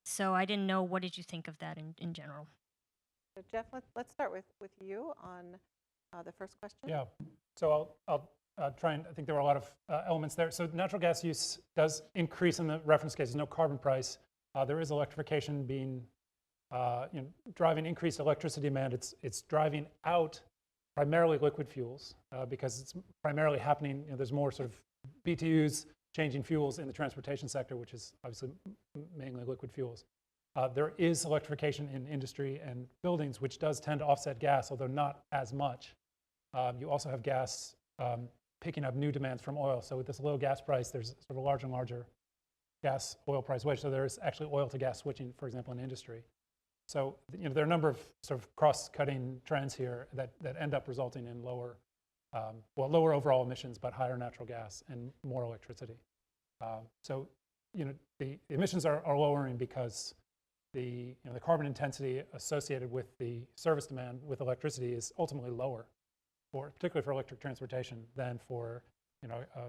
So I didn't know, what did you think of that in general? So Jeff, let's start with you on the first question. Yeah, so I'll try and, I think there were a lot of elements there. So natural gas use does increase in the reference case. There's no carbon price. There is electrification being, driving increased electricity demand. It's driving out primarily liquid fuels because it's primarily happening, there's more sort of BTUs changing fuels in the transportation sector, which is obviously mainly liquid fuels. There is electrification in industry and buildings, which does tend to offset gas, although not as much. You also have gas picking up new demands from oil. So with this low gas price, there's sort of a larger and larger gas oil price wedge. So there's actually oil to gas switching, for example, in industry. So there are a number of sort of cross-cutting trends here that end up resulting in lower overall emissions, but higher natural gas and more electricity. So the emissions are lowering because the carbon intensity associated with the service demand with electricity is ultimately lower, particularly for electric transportation, than for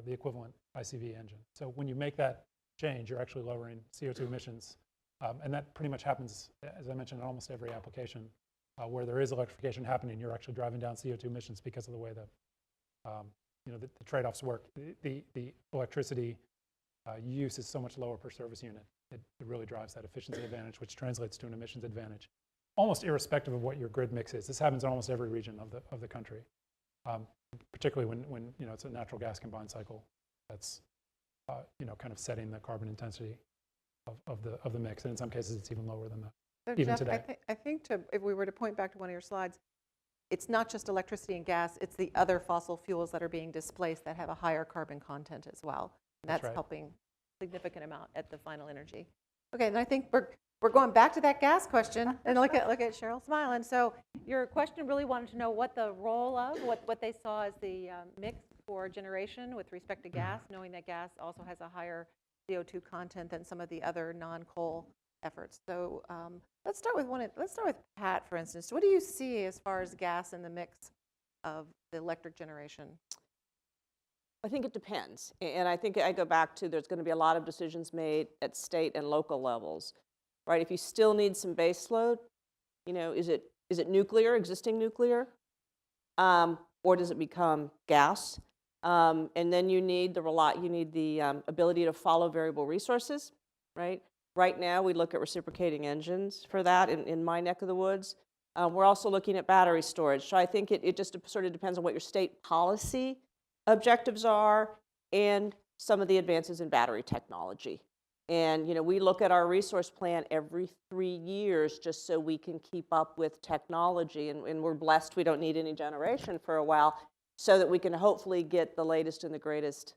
the equivalent ICV engine. So when you make that change, you're actually lowering CO2 emissions, and that pretty much happens, as I mentioned, in almost every application where there is electrification happening. You're actually driving down CO2 emissions because of the way the trade-offs work. The electricity use is so much lower per service unit. It really drives that efficiency advantage, which translates to an emissions advantage, almost irrespective of what your grid mix is. This happens in almost every region of the country, particularly when it's a natural gas combined cycle that's kind of setting the carbon intensity of the mix, and in some cases it's even lower than that. So even Jeff, today. I think if we were to point back to one of your slides, it's not just electricity and gas, it's the other fossil fuels that are being displaced that have a higher carbon content as well. And that's right. helping a significant amount at the final energy. Okay, and I think we're going back to that gas question, and look at Cheryl smiling. So your question really wanted to know what the role of, what they saw as the mix for generation with respect to gas, knowing that gas also has a higher CO2 content than some of the other non-coal efforts. So let's start with Pat, for instance. What do you see as far as gas in the mix of the electric generation? I think it depends. And I think I go back to there's going to be a lot of decisions made at state and local levels, right? If you still need some base load, is it nuclear, existing nuclear? Or does it become gas? And then you need the ability to follow variable resources, right? Right now, we look at reciprocating engines for that in my neck of the woods. We're also looking at battery storage. So I think it just sort of depends on what your state policy objectives are and some of the advances in battery technology. And we look at our resource plan every 3 years just so we can keep up with technology. And we're blessed we don't need any generation for a while so that we can hopefully get the latest and the greatest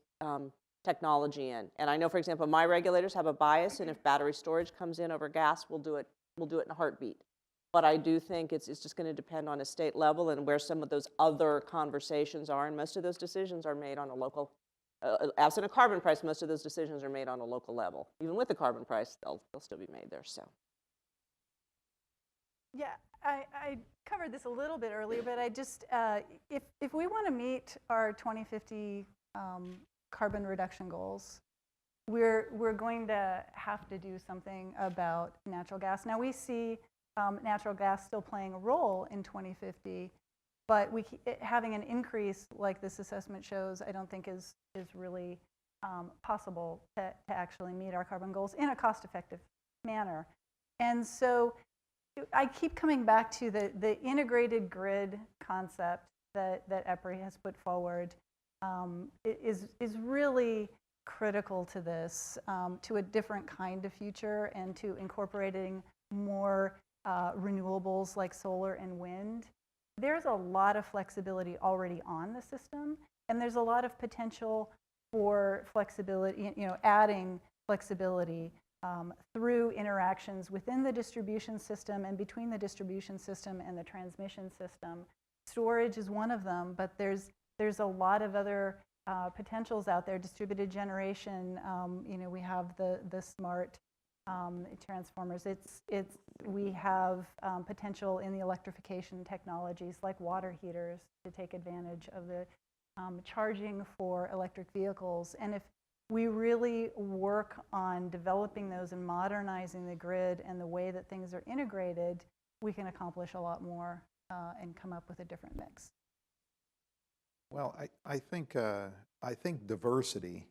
technology in. And I know, for example, my regulators have a bias, and if battery storage comes in over gas, we'll do it in a heartbeat. But I do think it's just going to depend on a state level and where some of those other conversations are, and most of those decisions are made on a local, absent a carbon price, most of those decisions are made on a local level. Even with the carbon price, they'll still be made there, so. Yeah, I covered this a little bit earlier, but I just, if we want to meet our 2050 carbon reduction goals, we're going to have to do something about natural gas. Now we see natural gas still playing a role in 2050, but having an increase like this assessment shows, I don't think is really possible to actually meet our carbon goals in a cost-effective manner. And so I keep coming back to the integrated grid concept that EPRI has put forward. Is really critical to this, to a different kind of future and to incorporating more renewables like solar and wind. There's a lot of flexibility already on the system, and there's a lot of potential for flexibility, adding flexibility through interactions within the distribution system and between the distribution system and the transmission system. Storage is one of them, but there's a lot of other potentials out there. Distributed generation, we have the smart transformers. We have potential in the electrification technologies like water heaters to take advantage of the charging for electric vehicles. And if we really work on developing those and modernizing the grid and the way that things are integrated, we can accomplish a lot more and come up with a different mix. Well, I think diversity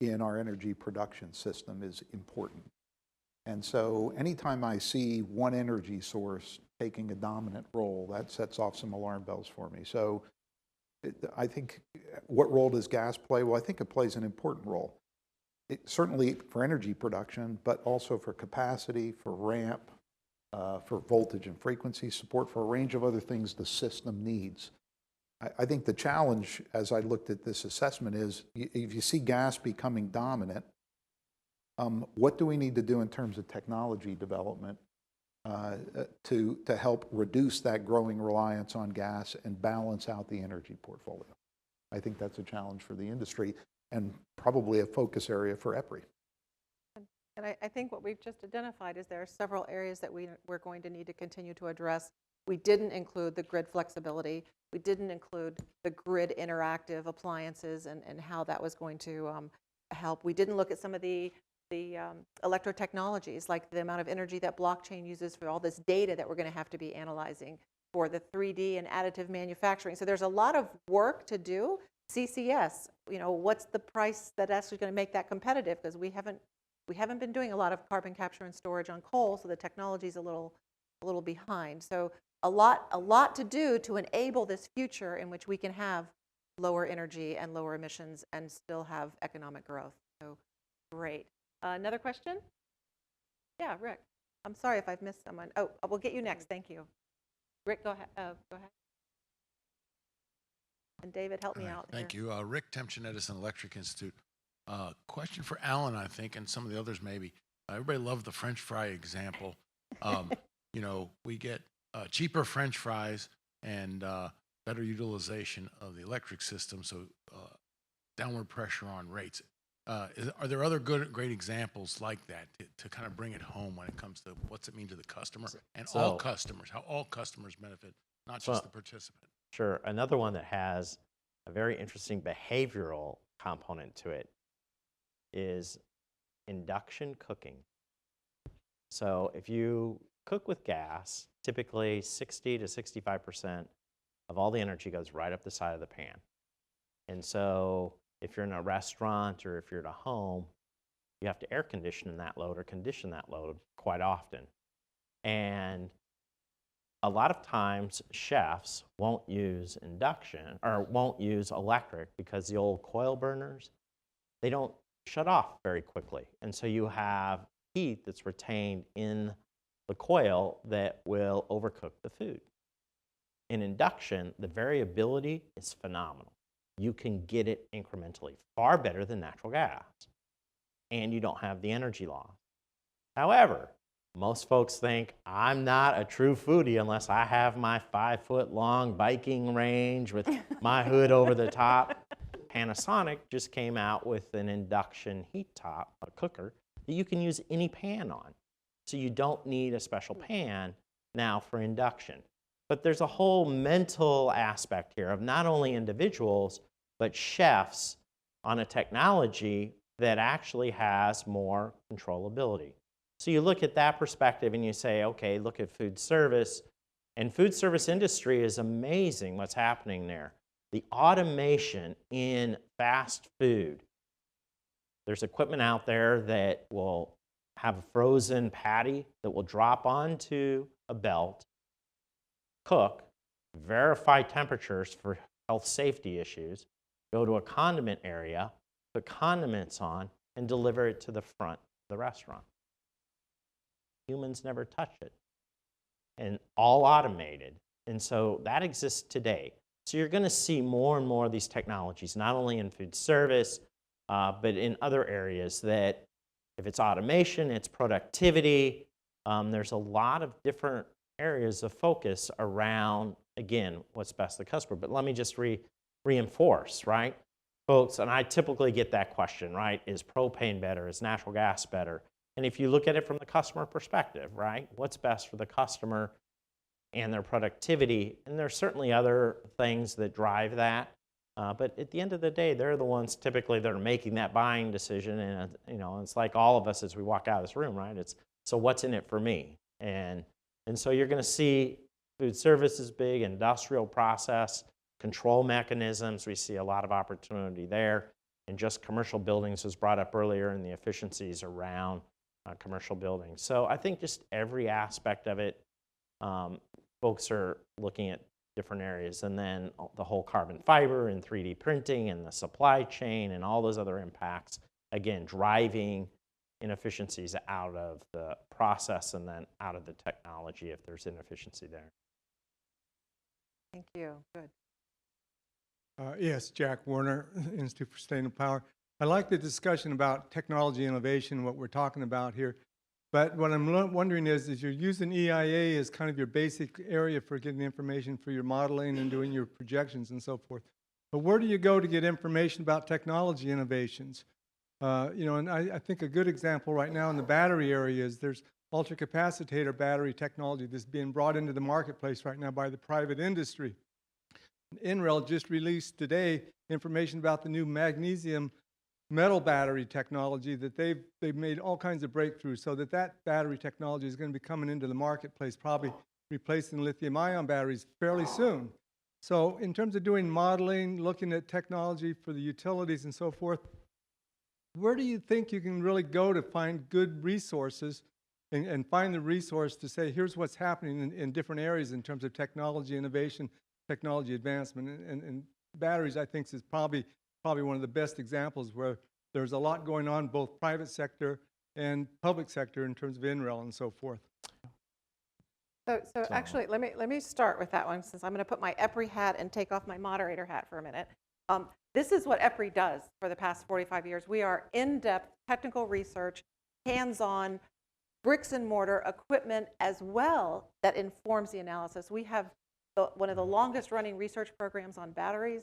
in our energy production system is important. And so anytime I see one energy source taking a dominant role, that sets off some alarm bells for me. So I think, what role does gas play? Well, I think it plays an important role. Certainly for energy production, but also for capacity, for ramp, for voltage and frequency support, for a range of other things the system needs. I think the challenge, as I looked at this assessment, is if you see gas becoming dominant, what do we need to do in terms of technology development to help reduce that growing reliance on gas and balance out the energy portfolio? I think that's a challenge for the industry and probably a focus area for EPRI. And I think what we've just identified is there are several areas that we're going to need to continue to address. We didn't include the grid flexibility. We didn't include the grid interactive appliances and how that was going to help. We didn't look at some of the electro technologies, like the amount of energy that blockchain uses for all this data that we're going to have to be analyzing for the 3D and additive manufacturing. So there's a lot of work to do. CCS, what's the price that's actually going to make that competitive? Because we haven't been doing a lot of carbon capture and storage on coal, so the technology's a little behind. So a lot to do to enable this future in which we can have lower energy and lower emissions and still have economic growth. So great. Another question? Yeah, Rick. I'm sorry if I've missed someone. Oh, we'll get you next. Thank you. Rick, go ahead. Go ahead. And David, help me out. Thank you. Rick Temchin, Edison Electric Institute. Question for Alan, I think, and some of the others maybe. Everybody loved the French fry example. We get cheaper French fries and better utilization of the electric system, so downward pressure on rates. Are there other great examples like that to kind of bring it home when it comes to what's it mean to the customer and all customers, how all customers benefit, not just the participant? Sure. Another one that has a very interesting behavioral component to it is induction cooking. So if you cook with gas, typically 60 to 65% of all the energy goes right up the side of the pan. And so if you're in a restaurant or if you're at a home, you have to air condition that load or condition that load quite often. And a lot of times chefs won't use induction or won't use electric because the old coil burners, they don't shut off very quickly. And so you have heat that's retained in the coil that will overcook the food. In induction, the variability is phenomenal. You can get it incrementally, far better than natural gas. And you don't have the energy loss. However, most folks think I'm not a true foodie unless I have my 5-foot-long biking range with my hood over the top. Panasonic just came out with an induction heat top, a cooker, that you can use any pan on. So you don't need a special pan now for induction. But there's a whole mental aspect here of not only individuals, but chefs on a technology that actually has more controllability. So you look at that perspective and you say, okay, look at food service. And food service industry is amazing what's happening there. The automation in fast food. There's equipment out there that will have a frozen patty that will drop onto a belt, cook, verify temperatures for health safety issues, go to a condiment area, put condiments on, and deliver it to the front of the restaurant. Humans never touch it. And all automated. And so that exists today. So you're going to see more and more of these technologies, not only in food service, but in other areas that if it's automation, it's productivity. There's a lot of different areas of focus around, again, what's best for the customer. But let me just reinforce, right? Folks, and I typically get that question, right? Is propane better? Is natural gas better? And if you look at it from the customer perspective, right? What's best for the customer and their productivity? And there's certainly other things that drive that. But at the end of the day, they're the ones typically that are making that buying decision. And it's like all of us as we walk out of this room, right? It's, so what's in it for me? And so you're going to see food service is big, industrial process, control mechanisms. We see a lot of opportunity there. And just commercial buildings was brought up earlier and the efficiencies around commercial buildings. So I think just every aspect of it, folks are looking at different areas. And then the whole carbon fiber and 3D printing and the supply chain and all those other impacts, again, driving inefficiencies out of the process and then out of the technology if there's inefficiency there. Thank you. Good. Yes, Jack Warner, Institute for Sustainable Power. I like the discussion about technology innovation, what we're talking about here. But what I'm wondering is you're using EIA as kind of your basic area for getting information for your modeling and doing your projections and so forth. But where do you go to get information about technology innovations? And I think a good example right now in the battery area is there's ultracapacitor battery technology that's being brought into the marketplace right now by the private industry. NREL just released today information about the new magnesium metal battery technology that they've made all kinds of breakthroughs so that battery technology is going to be coming into the marketplace, probably replacing lithium-ion batteries fairly soon. So in terms of doing modeling, looking at technology for the utilities and so forth, where do you think you can really go to find good resources and find the resource to say, here's what's happening in different areas in terms of technology innovation, technology advancement? And batteries, I think, is probably one of the best examples where there's a lot going on, both private sector and public sector in terms of NREL and so forth. So actually, let me start with that one, since I'm going to put my EPRI hat and take off my moderator hat for a minute. This is what EPRI does for the past 45 years. We are in-depth technical research, hands-on, bricks and mortar equipment as well that informs the analysis. We have one of the longest running research programs on batteries,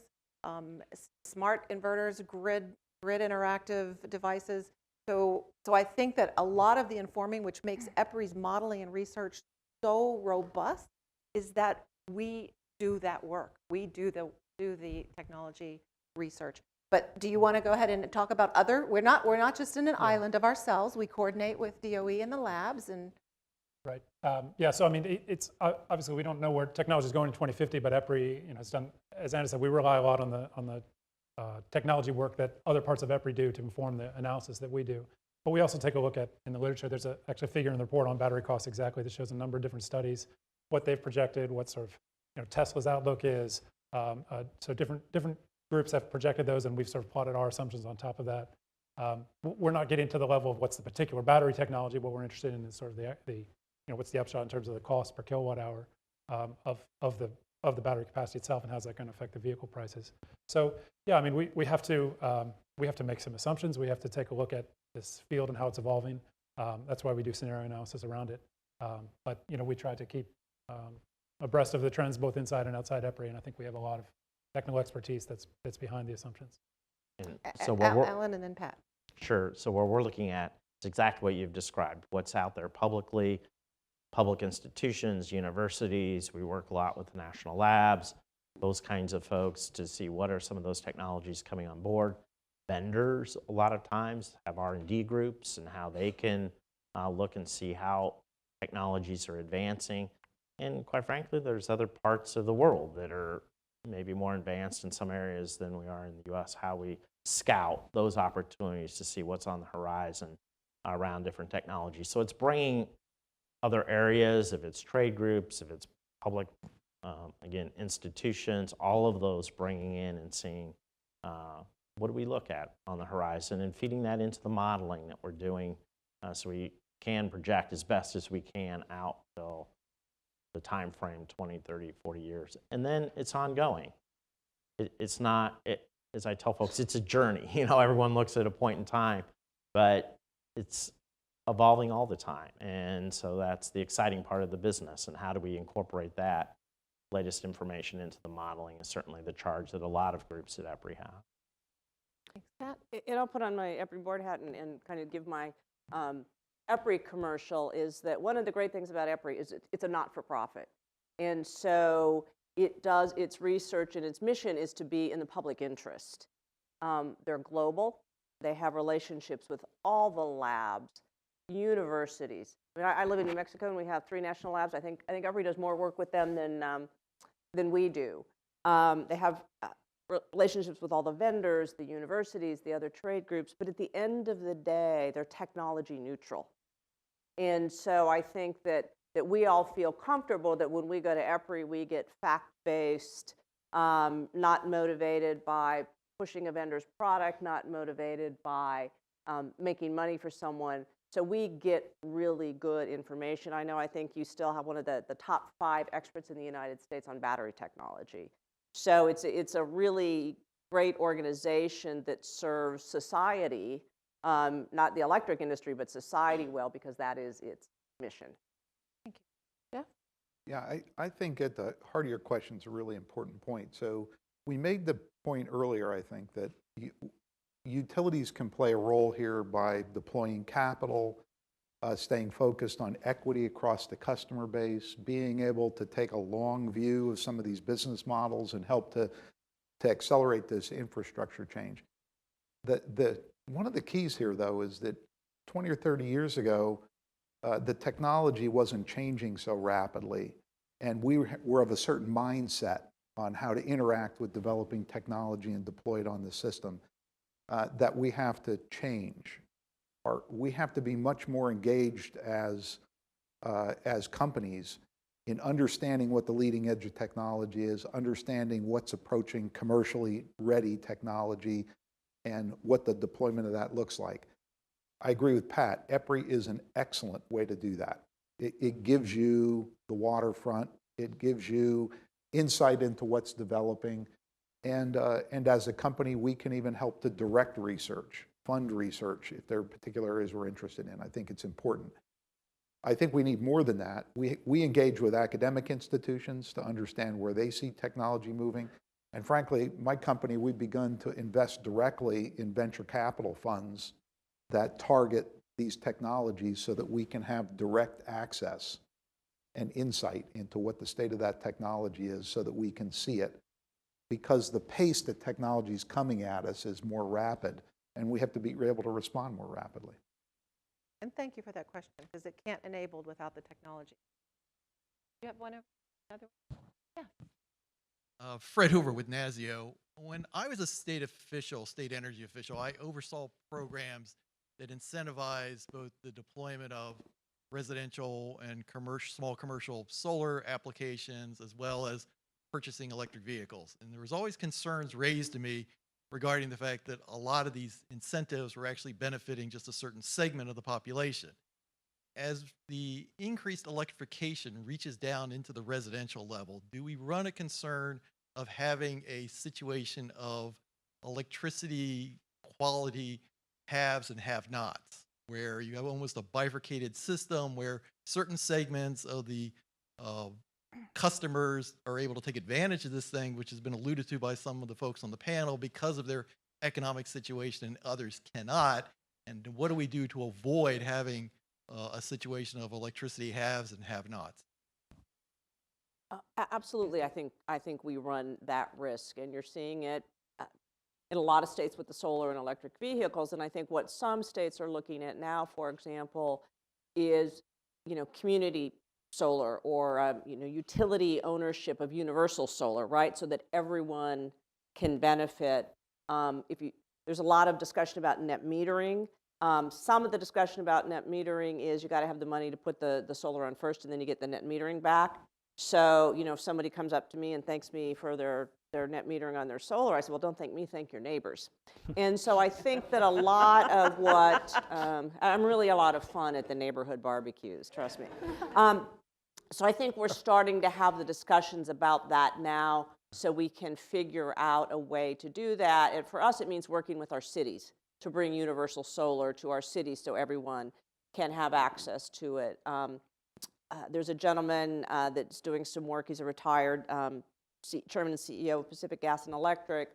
smart inverters, grid interactive devices. So I think that a lot of the informing, which makes EPRI's modeling and research so robust, is that we do that work. We do the technology research. But do you want to go ahead and talk about other? We're not just in an island of ourselves. We coordinate with DOE and the labs and. Right. Yeah. So I mean, it's obviously we don't know where technology is going in 2050, but EPRI, has done, as Anna said, we rely a lot on the technology work that other parts of EPRI do to inform the analysis that we do. But we also take a look at, in the literature, there's actually a figure in the report on battery costs exactly that shows a number of different studies, what they've projected, what sort of Tesla's outlook is. So different groups have projected those, and we've sort of plotted our assumptions on top of that. We're not getting to the level of what's the particular battery technology. What we're interested in is sort of the what's the upshot in terms of the cost per kilowatt hour of the battery capacity itself, and how's that going to affect the vehicle prices. So yeah, I mean, we have to make some assumptions. We have to take a look at this field and how it's evolving. That's why we do scenario analysis around it. But we try to keep abreast of the trends both inside and outside EPRI, and I think we have a lot of technical expertise that's behind the assumptions. And so Alan and then Pat. Sure. So what we're looking at is exactly what you've described. What's out there publicly, public institutions, universities. We work a lot with national labs, those kinds of folks, to see what are some of those technologies coming on board. Vendors, a lot of times, have R&D groups and how they can look and see how technologies are advancing. And quite frankly, there's other parts of the world that are maybe more advanced in some areas than we are in the U.S., how we scout those opportunities to see what's on the horizon around different technologies. So it's bringing other areas, if it's trade groups, if it's public, again, institutions, all of those bringing in and seeing what do we look at on the horizon and feeding that into the modeling that we're doing so we can project as best as we can out till the time frame, 20, 30, 40 years. And then it's ongoing. It's not, as I tell folks, it's a journey. Everyone looks at a point in time, but it's evolving all the time. And so that's the exciting part of the business. And how do we incorporate that latest information into the modeling is certainly the charge that a lot of groups at EPRI have. Thanks, Pat. And I'll put on my EPRI board hat and kind of give my EPRI commercial, is that one of the great things about EPRI is it's a not-for-profit. And so it does its research, and its mission is to be in the public interest. They're global. They have relationships with all the labs, universities. I mean, I live in New Mexico, and we have 3 national labs. I think EPRI does more work with them than we do. They have relationships with all the vendors, the universities, the other trade groups, but at the end of the day, they're technology neutral. And so I think that we all feel comfortable that when we go to EPRI, we get fact-based, not motivated by pushing a vendor's product, not motivated by making money for someone. So we get really good information. I think you still have one of the top 5 experts in the United States on battery technology. So it's a really great organization that serves society, not the electric industry, but society well, because that is its mission. Thank you. Jeff? Yeah, I think at the heart of your question is a really important point. So we made the point earlier, I think, that utilities can play a role here by deploying capital, staying focused on equity across the customer base, being able to take a long view of some of these business models and help to accelerate this infrastructure change. One of the keys here, though, is that 20 or 30 years ago, the technology wasn't changing so rapidly, and we were of a certain mindset on how to interact with developing technology and deploy it on the system, that we have to change. Or we have to be much more engaged as companies in understanding what the leading edge of technology is, understanding what's approaching commercially ready technology, and what the deployment of that looks like. I agree with Pat. EPRI is an excellent way to do that. It gives you the waterfront. It gives you insight into what's developing. And as a company, we can even help to direct research, fund research, if there are particular areas we're interested in. I think it's important. I think we need more than that. We engage with academic institutions to understand where they see technology moving. And frankly, my company, we've begun to invest directly in venture capital funds that target these technologies so that we can have direct access and insight into what the state of that technology is so that we can see it. Because the pace that technology is coming at us is more rapid, and we have to be able to respond more rapidly. And thank you for that question, because it can't enabled without the technology. Do you have another? Yeah. Fred Hoover with NASIO. When I was a state energy official, I oversaw programs that incentivize both the deployment of residential and small commercial solar applications, as well as purchasing electric vehicles. And there was always concerns raised to me regarding the fact that a lot of these incentives were actually benefiting just a certain segment of the population. As the increased electrification reaches down into the residential level, do we run a concern of having a situation of electricity quality haves and have-nots, where you have almost a bifurcated system where certain segments of the customers are able to take advantage of this thing, which has been alluded to by some of the folks on the panel because of their economic situation, and others cannot? And what do we do to avoid having a situation of electricity haves and have-nots? Absolutely, I think we run that risk, and you're seeing it in a lot of states with the solar and electric vehicles. And I think what some states are looking at now, for example, is community solar or utility ownership of universal solar, right? So that everyone can benefit. There's a lot of discussion about net metering. Some of the discussion about net metering is you got to have the money to put the solar on first, and then you get the net metering back. So, if somebody comes up to me and thanks me for their net metering on their solar, I said, well, don't thank me, thank your neighbors. And so I think that a lot of what, I'm really a lot of fun at the neighborhood barbecues, trust me. So I think we're starting to have the discussions about that now so we can figure out a way to do that. And for us, it means working with our cities to bring universal solar to our cities so everyone can have access to it. There's a gentleman that's doing some work. He's a retired chairman and CEO of Pacific Gas and Electric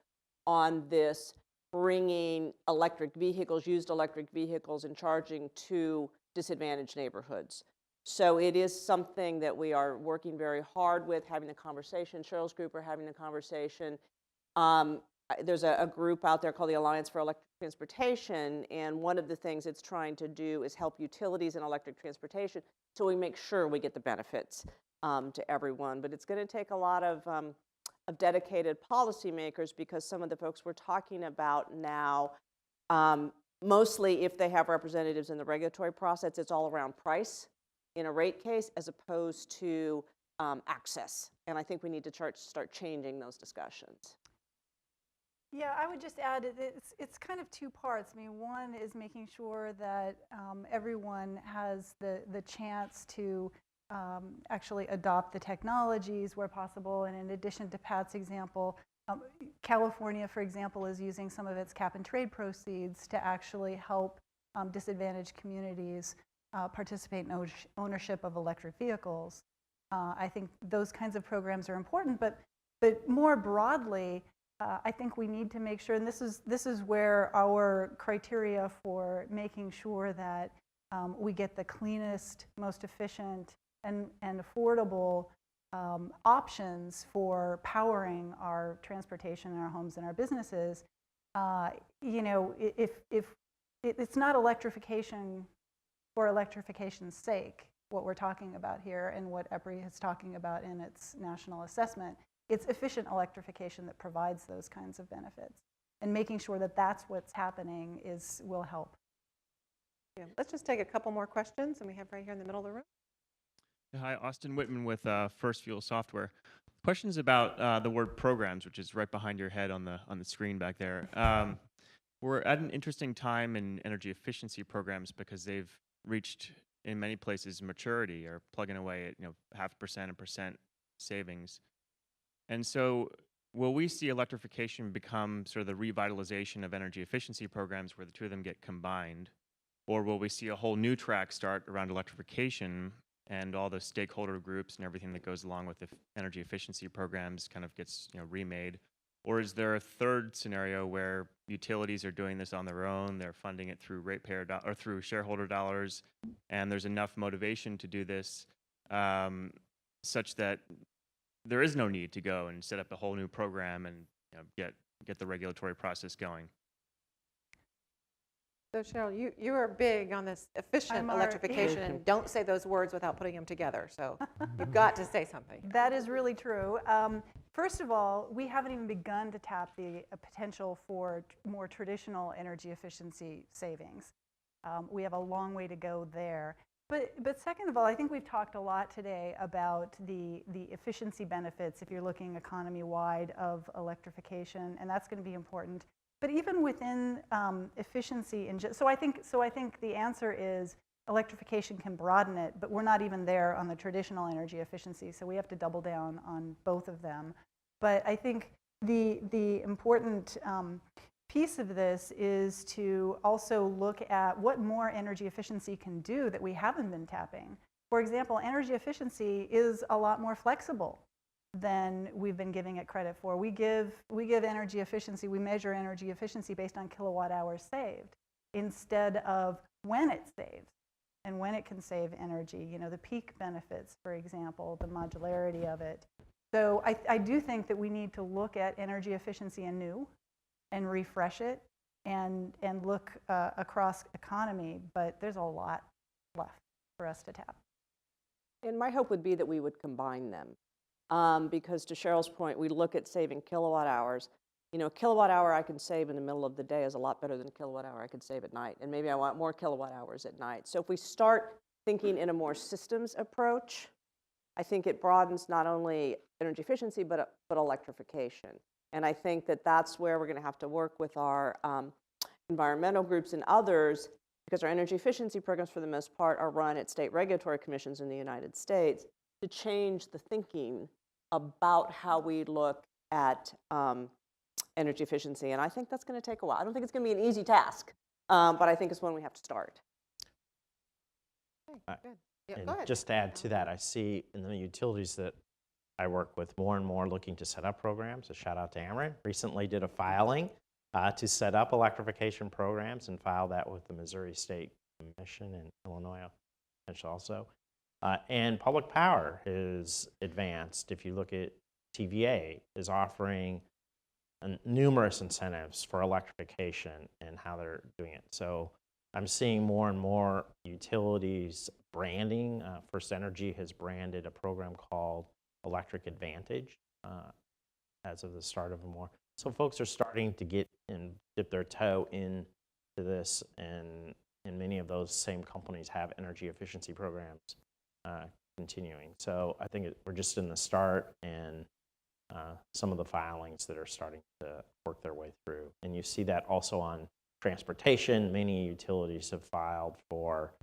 on this, bringing electric vehicles, used electric vehicles, and charging to disadvantaged neighborhoods. So it is something that we are working very hard with, having the conversation. Cheryl's group are having the conversation. There's a group out there called the Alliance for Electric Transportation, and one of the things it's trying to do is help utilities in electric transportation so we make sure we get the benefits to everyone. But it's going to take a lot of dedicated policymakers, because some of the folks we're talking about now, mostly if they have representatives in the regulatory process, it's all around price in a rate case as opposed to access. And I think we need to start changing those discussions. Yeah, I would just add it's kind of two parts. I mean, one is making sure that everyone has the chance to actually adopt the technologies where possible. And in addition to Pat's example, California, for example, is using some of its cap and trade proceeds to actually help disadvantaged communities participate in ownership of electric vehicles. I think those kinds of programs are important, but more broadly, I think we need to make sure, and this is where our criteria for making sure that we get the cleanest, most efficient, and affordable options for powering our transportation, our homes, and our businesses. You know, if it's not electrification for electrification's sake, what we're talking about here and what EPRI is talking about in its national assessment, it's efficient electrification that provides those kinds of benefits. And making sure that that's what's happening will help. Yeah. Let's just take a couple more questions, and we have right here in the middle of the room. Hi, Austin Whitman with First Fuel Software. Questions about the word programs, which is right behind your head on the screen back there. We're at an interesting time in energy efficiency programs because they've reached, in many places, maturity, or plugging away at 0.5% and percent savings. And so, will we see electrification become sort of the revitalization of energy efficiency programs where the two of them get combined? Or will we see a whole new track start around electrification and all the stakeholder groups and everything that goes along with the energy efficiency programs kind of gets remade? Or is there a third scenario where utilities are doing this on their own, they're funding it through ratepayer or through shareholder dollars, and there's enough motivation to do this such that there is no need to go and set up a whole new program and get the regulatory process going? So Cheryl, you are big on this efficient electrification, and don't say those words without putting them together. So you've got to say something. That is really true. First of all, we haven't even begun to tap the potential for more traditional energy efficiency savings. We have a long way to go there. But second of all, I think we've talked a lot today about the efficiency benefits, if you're looking economy-wide, of electrification, and that's going to be important. But even within efficiency, so I think the answer is electrification can broaden it, but we're not even there on the traditional energy efficiency, so we have to double down on both of them. But I think the important piece of this is to also look at what more energy efficiency can do that we haven't been tapping. For example, energy efficiency is a lot more flexible than we've been giving it credit for. We give energy efficiency, we measure energy efficiency based on kilowatt hours saved instead of when it saves and when it can save energy, the peak benefits, for example, the modularity of it. So I do think that we need to look at energy efficiency anew and refresh it and look across economy, but there's a lot left for us to tap. And my hope would be that we would combine them. Because to Cheryl's point, we look at saving kilowatt hours. A kilowatt hour I can save in the middle of the day is a lot better than a kilowatt hour I could save at night. And maybe I want more kilowatt hours at night. So if we start thinking in a more systems approach, I think it broadens not only energy efficiency, but electrification. And I think that that's where we're going to have to work with our environmental groups and others, because our energy efficiency programs, for the most part, are run at state regulatory commissions in the United States, to change the thinking about how we look at energy efficiency. And I think that's going to take a while. I don't think it's going to be an easy task, but I think it's one we have to start. Okay, good. Yeah, And go ahead. just to add to that, I see in the utilities that I work with more and more looking to set up programs. A shout out to Ameren. Recently did a filing to set up electrification programs and file that with the Missouri State Commission and Illinois also. And public power is advanced. If you look at TVA, is offering numerous incentives for electrification and how they're doing it. So I'm seeing more and more utilities branding. First Energy has branded a program called Electric Advantage as of the start of more. So folks are starting to get and dip their toe into this, and many of those same companies have energy efficiency programs continuing. So I think we're just in the start, and some of the filings that are starting to work their way through. And you see that also on transportation. Many utilities have filed for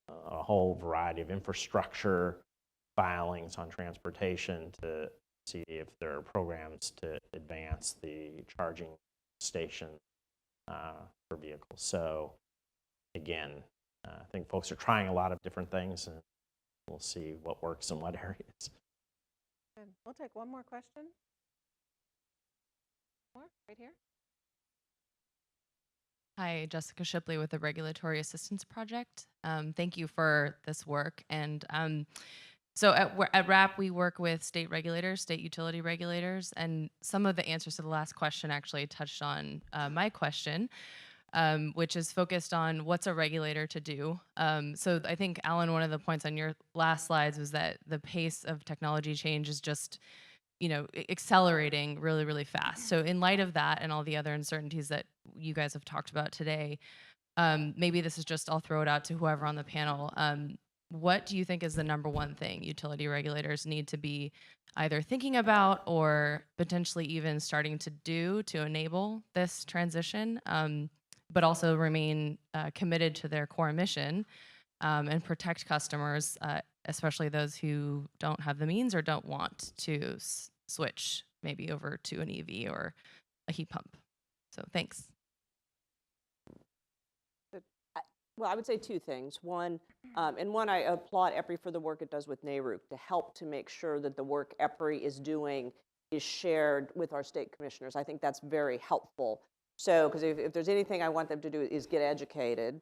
a whole variety of infrastructure filings on transportation to see if there are programs to advance the charging station for vehicles. So again, I think folks are trying a lot of different things, and we'll see what works in what areas. Good. We'll take one more question. right here. Hi, Jessica Shipley with the Regulatory Assistance Project. Thank you for this work. And so at RAP, we work with state regulators, state utility regulators, and some of the answers to the last question actually touched on my question, which is focused on what's a regulator to do. So I think, Alan, one of the points on your last slides was that the pace of technology change is just accelerating really, really fast. So in light of that and all the other uncertainties that you guys have talked about today, maybe this is just, I'll throw it out to whoever on the panel. What do you think is the number one thing utility regulators need to be either thinking about or potentially even starting to do to enable this transition, but also remain committed to their core mission and protect customers, especially those who don't have the means or don't want to switch maybe over to an EV or a heat pump? So thanks. Well, I would say two things. One, I applaud EPRI for the work it does with NARUC to help to make sure that the work EPRI is doing is shared with our state commissioners. I think that's very helpful. So, because if there's anything I want them to do is get educated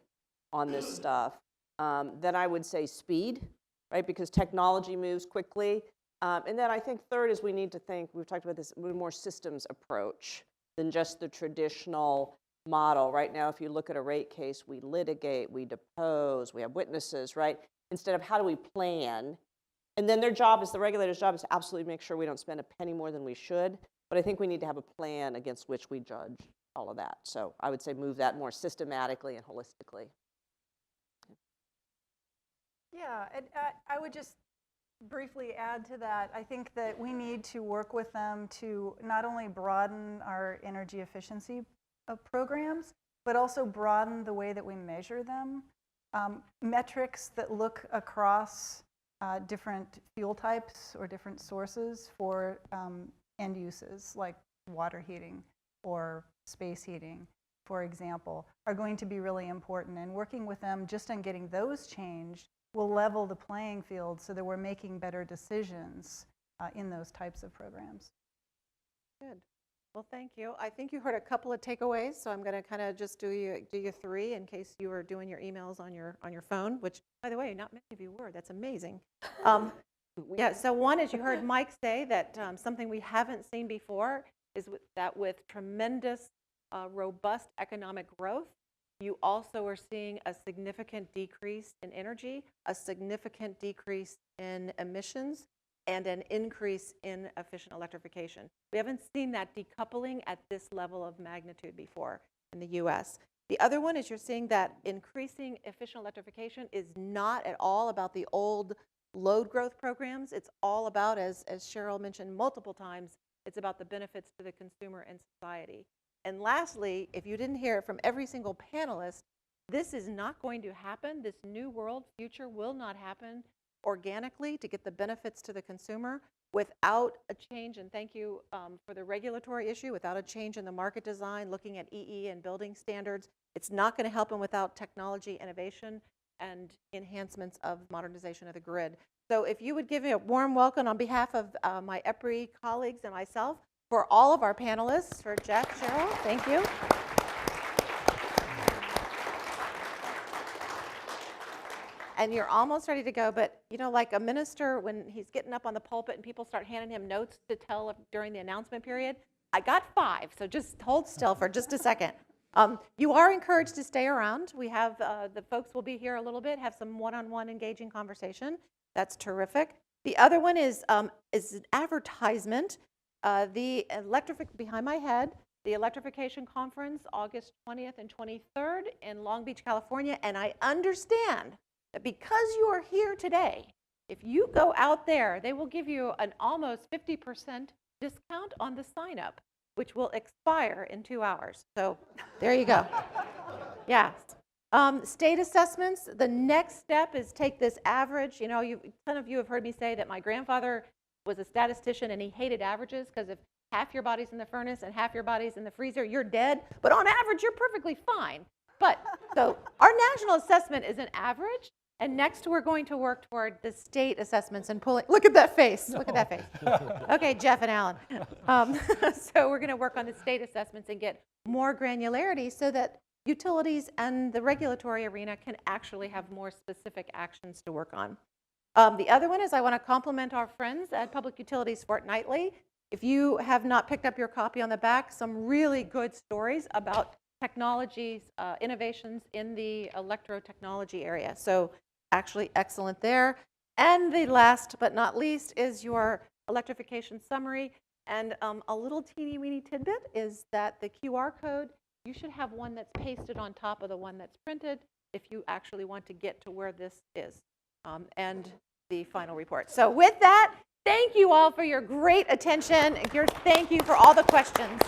on this stuff, then I would say speed, right? Because technology moves quickly. And then I think third is we need to think, we've talked about this, more systems approach than just the traditional model. Right now, if you look at a rate case, we litigate, we depose, we have witnesses, right? Instead of how do we plan? And then their job is, the regulator's job is to absolutely make sure we don't spend a penny more than we should. But I think we need to have a plan against which we judge all of that. So I would say move that more systematically and holistically. Yeah, and I would just briefly add to that. I think that we need to work with them to not only broaden our energy efficiency programs, but also broaden the way that we measure them. Metrics that look across different fuel types or different sources for end uses like water heating or space heating, for example, are going to be really important. And working with them just on getting those changed will level the playing field so that we're making better decisions in those types of programs. Good. Well, thank you. I think you heard a couple of takeaways, so I'm going to kind of just do you three in case you were doing your emails on your phone, which, by the way, not many of you were. That's amazing. Yeah, so one is you heard Mike say that something we haven't seen before is that with tremendous, robust economic growth, you also are seeing a significant decrease in energy, a significant decrease in emissions, and an increase in efficient electrification. We haven't seen that decoupling at this level of magnitude before in the US. The other one is you're seeing that increasing efficient electrification is not at all about the old load growth programs. It's all about, as Cheryl mentioned multiple times, it's about the benefits to the consumer and society. And lastly, if you didn't hear it from every single panelist, this is not going to happen. This new world future will not happen organically to get the benefits to the consumer without a change, and thank you for the regulatory issue, without a change in the market design, looking at EE and building standards. It's not going to happen without technology innovation and enhancements of modernization of the grid. So if you would give me a warm welcome on behalf of my EPRI colleagues and myself, for all of our panelists, for Jeff, Cheryl, thank you. And you're almost ready to go, but you know, like a minister, when he's getting up on the pulpit and people start handing him notes to tell during the announcement period, I got 5, so just hold still for just a second. You are encouraged to stay around. We have, the folks will be here a little bit, have some one-on-one engaging conversation. That's terrific. The other one is an advertisement. Behind my head, the Electrification Conference, August 20th and 23rd in Long Beach, California. And I understand that because you are here today, if you go out there, they will give you an almost 50% discount on the sign up, which will expire in 2 hours. So there you go. Yes. State assessments, the next step is take this average. You know, some of you have heard me say that my grandfather was a statistician and he hated averages because if half your body's in the furnace and half your body's in the freezer, you're dead. But on average, you're perfectly fine. But so our national assessment is an average. And next, we're going to work toward the state assessments and pulling. Look at that face. Look at that face. Okay, Jeff and Alan. So we're going to work on the state assessments and get more granularity so that utilities and the regulatory arena can actually have more specific actions to work on. The other one is I want to compliment our friends at Public Utilities Fortnightly. If you have not picked up your copy, on the back, some really good stories about technologies, innovations in the electro-technology area. So actually excellent there. And the last but not least is your electrification summary. And a little teeny weeny tidbit is that the QR code, you should have one that's pasted on top of the one that's printed if you actually want to get to where this is, and the final report. So with that, thank you all for your great attention. Thank you for all the questions.